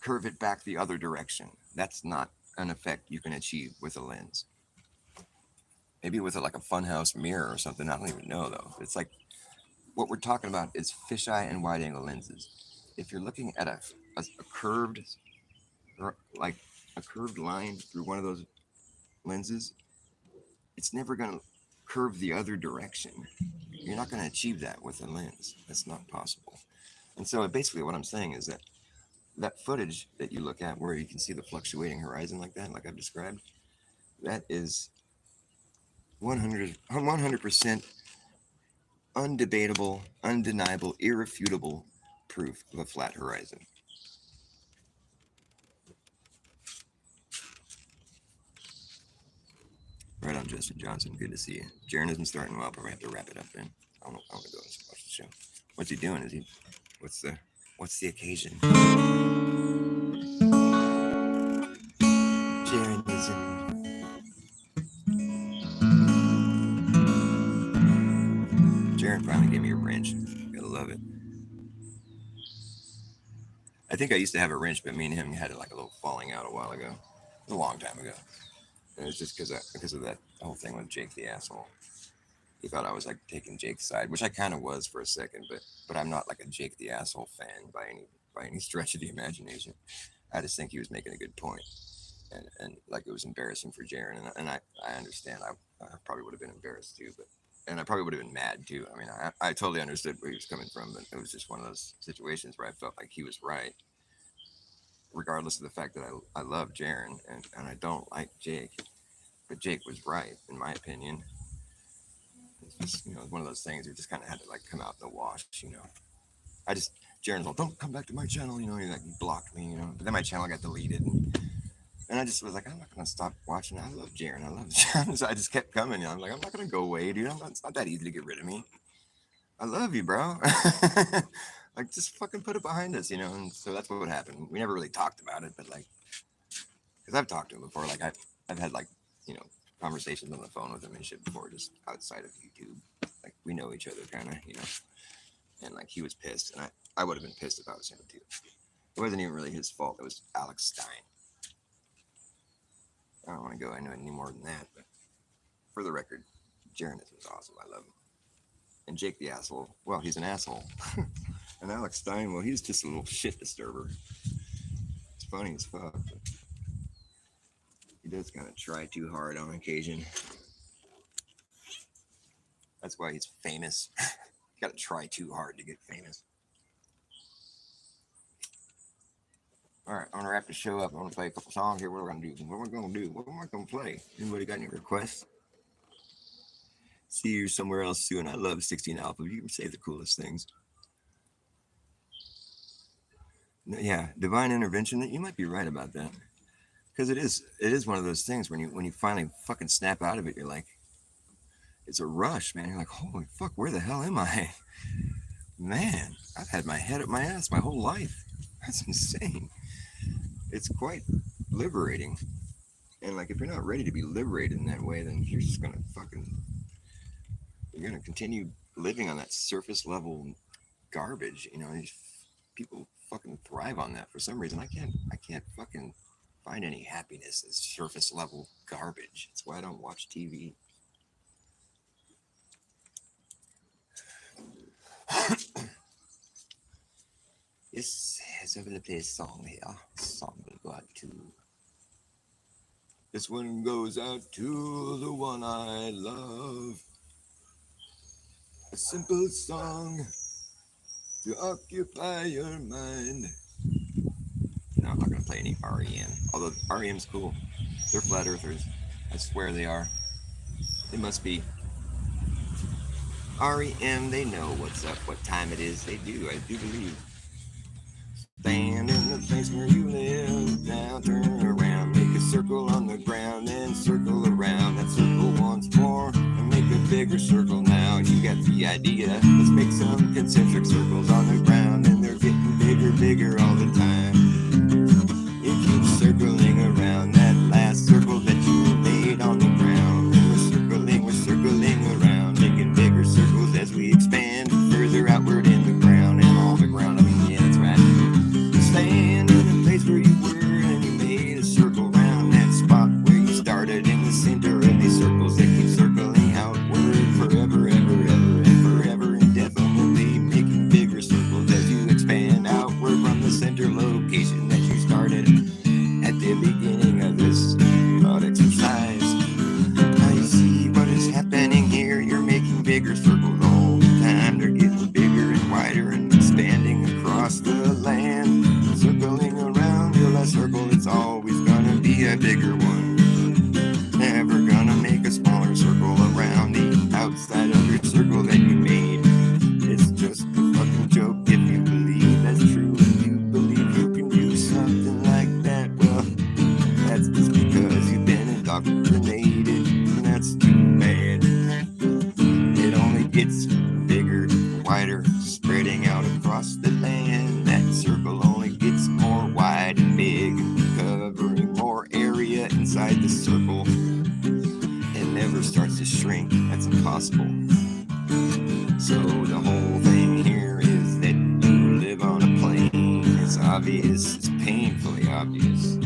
curve it back the other direction. That's not an effect you can achieve with a lens. Maybe with like a funhouse mirror or something. I don't even know though. It's like what we're talking about is fisheye and wide angle lenses. If you're looking at a curved or like a curved line through one of those lenses, it's never going to curve the other direction. You're not going to achieve that with a lens. That's not possible. And so basically what I'm saying is that that footage that you look at where you can see the fluctuating horizon like that, like I've described, that is 100% undebatable, undeniable, irrefutable proof of a flat horizon. Right on, Justin Johnson. Good to see you. Jaron isn't starting well. Probably have to wrap it up then. I want to go and watch the show. What's he doing? Is he? What's the occasion? Jaron is Jaron finally gave me a wrench. Gotta love it. I think I used to have a wrench, but me and him had like a little falling out a while ago. It was a long time ago. And it was just because of that whole thing with Jake the asshole. He thought I was like taking Jake's side, which I kind of was for a second, but I'm not like a Jake the asshole fan by any stretch of the imagination. I just think he was making a good point, and like it was embarrassing for Jaron, and I understand. I probably would have been embarrassed too, but and I probably would have been mad too. I mean, I totally understood where he was coming from, but it was just one of those situations where I felt like he was right, regardless of the fact that I love Jaron and I don't like Jake, but Jake was right in my opinion. It's just one of those things. It just kind of had to like come out in the wash. I just Jaron's like, don't come back to my channel. He like blocked me. But then my channel got deleted, and I just was like, I'm not gonna stop watching. I love Jaron. I love Jaron. So I just kept coming. I'm like, I'm not gonna go away, dude. It's not that easy to get rid of me. I love you, bro. Like, just fucking put it behind us, And so that's what happened. We never really talked about it, but like, because I've talked to him before. Like, I've had like, you know, conversations on the phone with him and shit before, just outside of YouTube. Like, we know each other, kind of. And like, he was pissed, and I would have been pissed if I was him too. It wasn't even really his fault. It was Alex Stein. I don't want to go into it any more than that, but for the record, Jaron is awesome. I love him. And Jake the asshole, well, he's an asshole. And Alex Stein, well, he's just a little shit disturber. It's funny as fuck. But he does kind of try too hard on occasion. That's why he's famous. You got to try too hard to get famous. All right, I'm gonna wrap the show up. I'm gonna play a couple songs here. What are we gonna do? What am I gonna do? What am I gonna play? Anybody got any requests? See you somewhere else soon. I love 16 Alpha. You can say the coolest things. Yeah, divine intervention. You might be right about that, because it is one of those things when you finally fucking snap out of it. You're like, it's a rush, man. You're like, holy fuck, where the hell am I? Man, I've had my head up my ass my whole life. That's insane. It's quite liberating. And like, if you're not ready to be liberated in that way, then you're just gonna you're gonna continue living on that surface level garbage. People fucking thrive on that for some reason. I can't fucking find any happiness in surface level garbage. That's why I don't watch TV. Yes, so I'm gonna play a song here. Song will go out to. This one goes out to the one I love. A simple song to occupy your mind. No, I'm not gonna play any REM. Although REM's cool. They're flat earthers. I swear they are. They must be. REM, they know what's up, what time it is. They do, I do believe. Stand in the place where you live. Now turn around, make a circle on the ground and circle around that circle once more and make a bigger circle now. You got the idea. Let's make some concentric circles on the ground, and they're getting bigger, bigger all the time. You keep circling around that last circle that you made on the ground. And we're circling around, making bigger circles as we expand further outward in the ground. And all the ground, I mean, yeah, that's right. Stand in the place where you were, and you made a circle around that spot where you started in the center of these circles that keep circling outward forever, ever, ever, and forever indefinitely, making bigger circles as you expand outward from the center location that you started at the beginning of this thought exercise. Now you see what is happening here. You're making bigger circles all the time. They're getting bigger and wider and expanding across the land. Circling around your last circle, it's always gonna be a bigger one. Never gonna make a smaller circle around the outside of your circle that you made. It's just a fucking joke if you believe that's true and you believe you can do something like that. Well, that's just because you've been indoctrinated, and that's too bad. It only gets bigger, wider, spreading out across the land. That circle only gets more wide and big, covering more area inside the circle. It never starts to shrink. That's impossible. So the whole thing here is that you live on a plane. It's obvious. It's painfully obvious.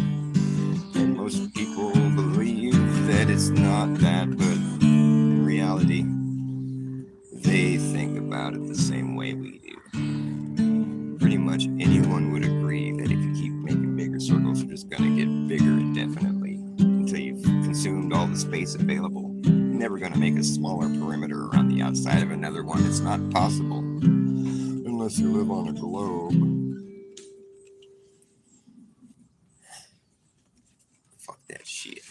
And most people believe that it's not that, but in reality, they think about it the same way we do. Pretty much anyone would agree that if you keep making bigger circles, you're just going to get bigger indefinitely until you've consumed all the space available. You're never going to make a smaller perimeter around the outside of another one. It's not possible. Unless you live on a globe. Fuck that shit.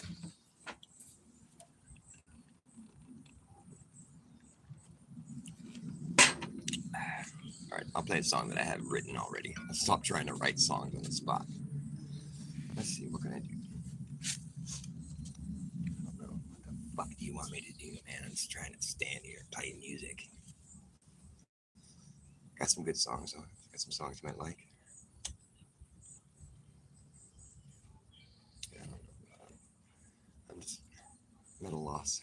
All right, I'll play a song that I have written already. I'll stop trying to write songs on the spot. Let's see, what can I do? I don't know. What the fuck do you want me to do, man? I'm just trying to stand here and play music. Got some good songs, though. Got some songs you might like. Yeah, I'm just at a loss.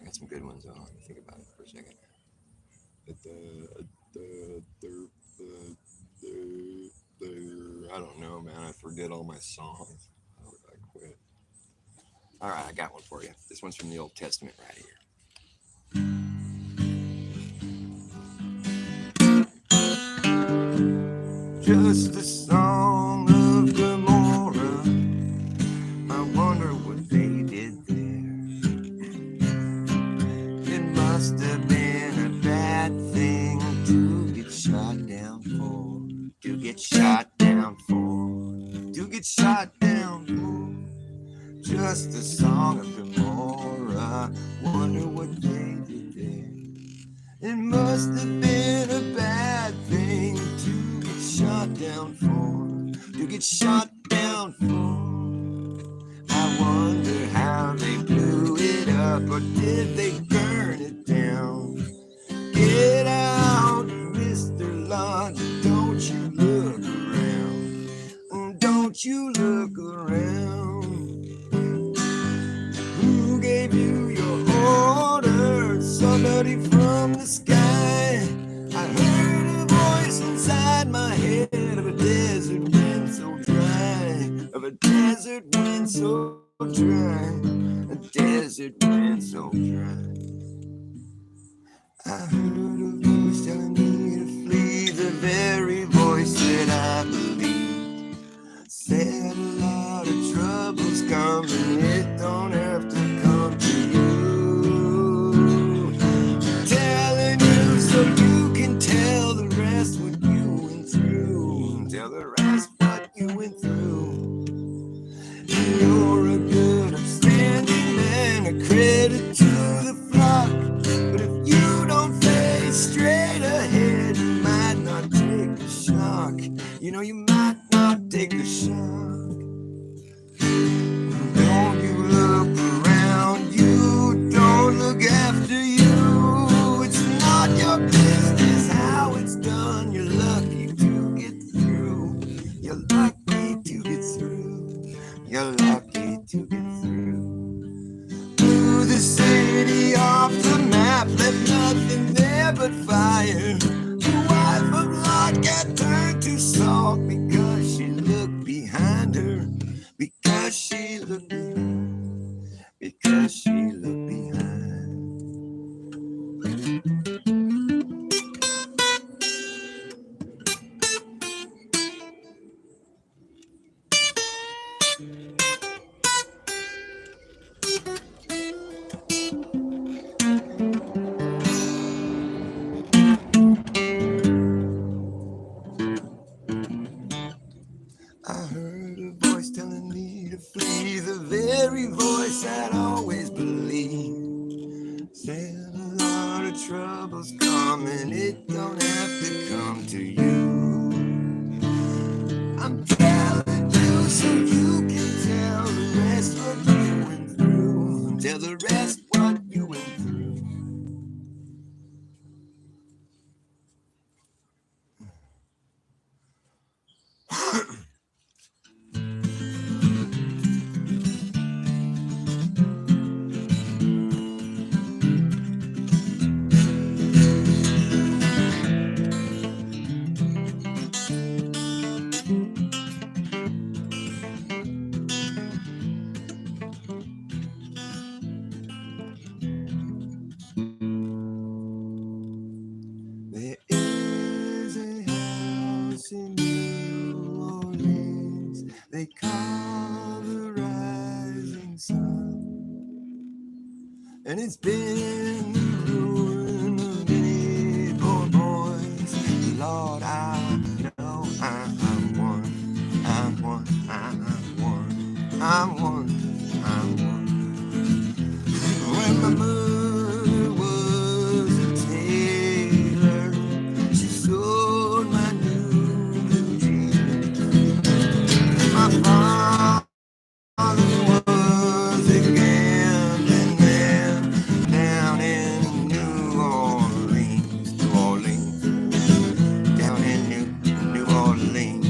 I got some good ones, though. Let me think about it for a second. I don't know, man. I forget all my songs. How did I quit? All right, I got one for you. This one's from the Old Testament right here. Just a song of Gomorrah. I wonder what they did there. It must have been a bad thing to get shot down for. To get shot down for. To get shot down for. Just a song of Gomorrah. Wonder what they did there. It must have been a bad thing to get shot down for. To get shot down for. I wonder how they blew it up, or did they burn it down? Get out, Mr. Locke, don't you look around. Don't you look around. Who gave you your orders? Somebody from the sky. I heard a voice inside my head of a desert wind so dry. Of a desert wind so dry. A desert wind so dry. I heard a voice telling me to flee, the very voice that I believed. Said a lot of trouble's coming, it don't have to come to you. Telling you so you can tell the rest what you went through. Tell the rest what you went through. You're a good, upstanding man, a credit to the flock. But if you don't face straight ahead, you might not take the shock. You know, you might not take the shock. fire. The wife of Lot got turned to salt because she looked behind her. Because she looked behind. Because she looked behind. I heard a voice telling me to flee, the very voice I'd always believed. Said a lot of trouble's coming, it don't have to come to you. I'm telling you so you can tell the rest what you went through. Tell the rest what you went through. There is a house in New Orleans they call the Rising Sun, and it's been the ruin of many poor boys. Lord, I know I'm one, I'm one, I'm one, I'm one, I'm one. When my mother was a tailor, she sewed my new blue jeans. My father was a gambling man down in New Orleans, New Orleans, down in New Orleans.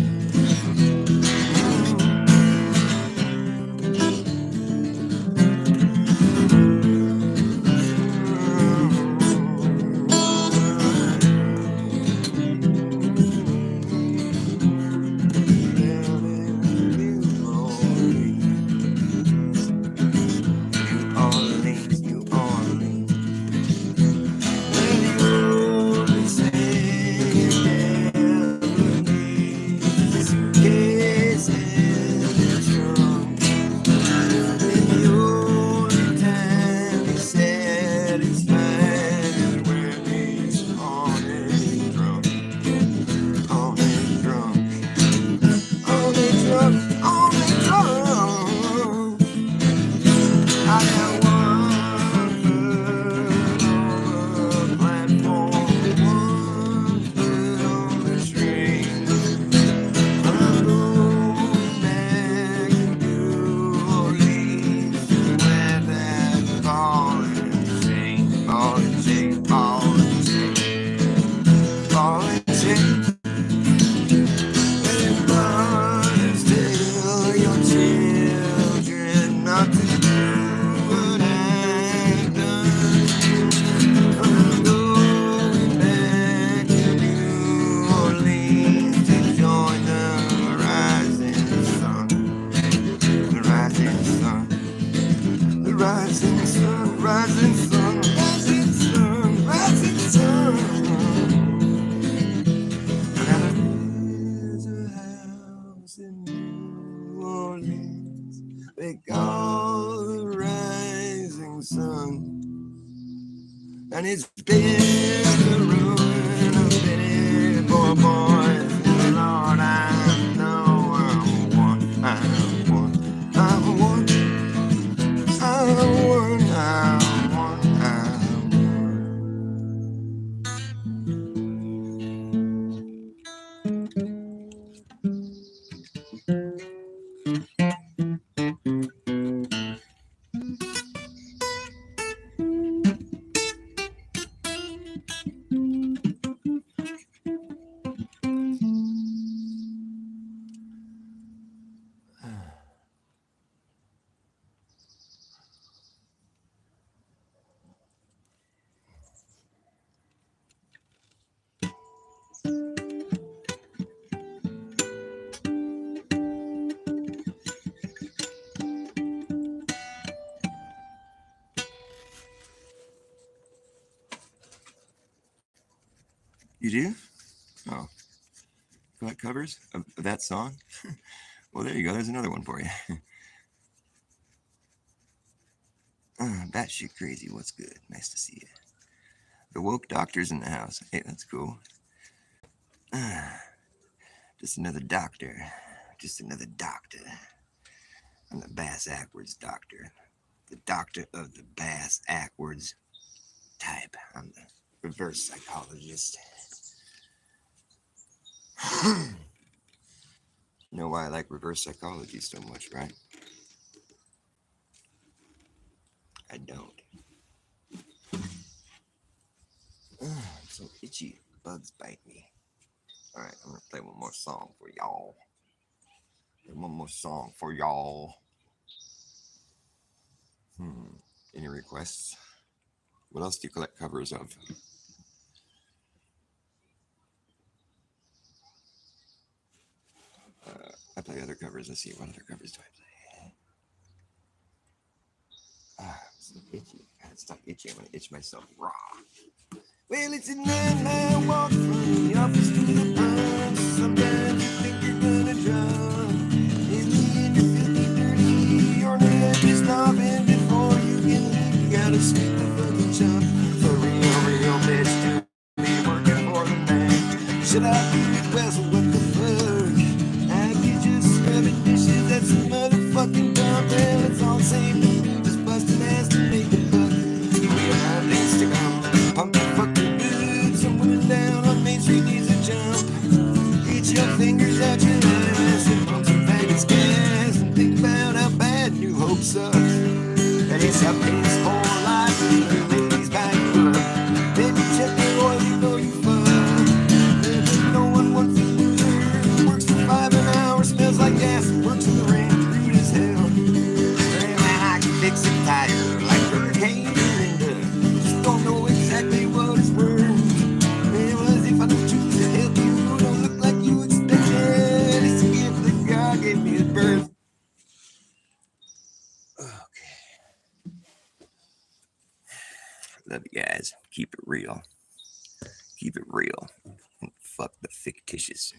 They call the rising sun, and it's been the ruin of many poor boys. Lord, I know I'm one, I'm one, I'm one, I'm one, I'm one, I'm You do? Oh, collect covers of that song? Well, there you go. There's another one for you. Batshit crazy. What's good? Nice to see you. The woke doctor's in the house. Hey, that's cool. Just another doctor. Just another doctor. I'm the Bass Ackwards doctor. The doctor of the Bass Ackwards type. I'm the reverse psychologist. You know why I like reverse psychology so much, right? I don't. I'm so itchy. Bugs bite me. Alright, I'm gonna play one more song for y'all. One more song for y'all. Any requests? What else do you collect covers of? I play other covers. Let's see, what other covers do I play? I'm so itchy. I gotta stop itching. I'm gonna itch myself raw. Well, it's a 9-mile walk from the office to the pub. Sometimes you think you're gonna drown. In the end, you're filthy dirty. You're just stopping before you can leave. You gotta sweep the fucking shop. The real bitch to be working for the man. Should I be well, what the fuck? I could just scrubbing dishes at some motherfucking dump. Well, it's all the same to me. Just busting ass to make a buck. You will have Instagram. Pump the fucking good. Someone down on Main Street needs a jump. Get your fingers out your ass and pump some Vegas gas. And think about how bad New Hope sucks. And it's a piss poor life. Ladies back up. Then you check the oil, you know you fuck. No one wants to lose her. Works for 5 an hour, smells like gas. Works in the rain, rude as hell. Well, I can fix a tire like Hurricane Linda. Just don't know exactly what it's worth. Well, as if I don't choose to help you, don't look like you expected. It's a gift that God gave me at birth. Okay. Love you guys. Keep it real. Keep it real. And fuck the fictitious.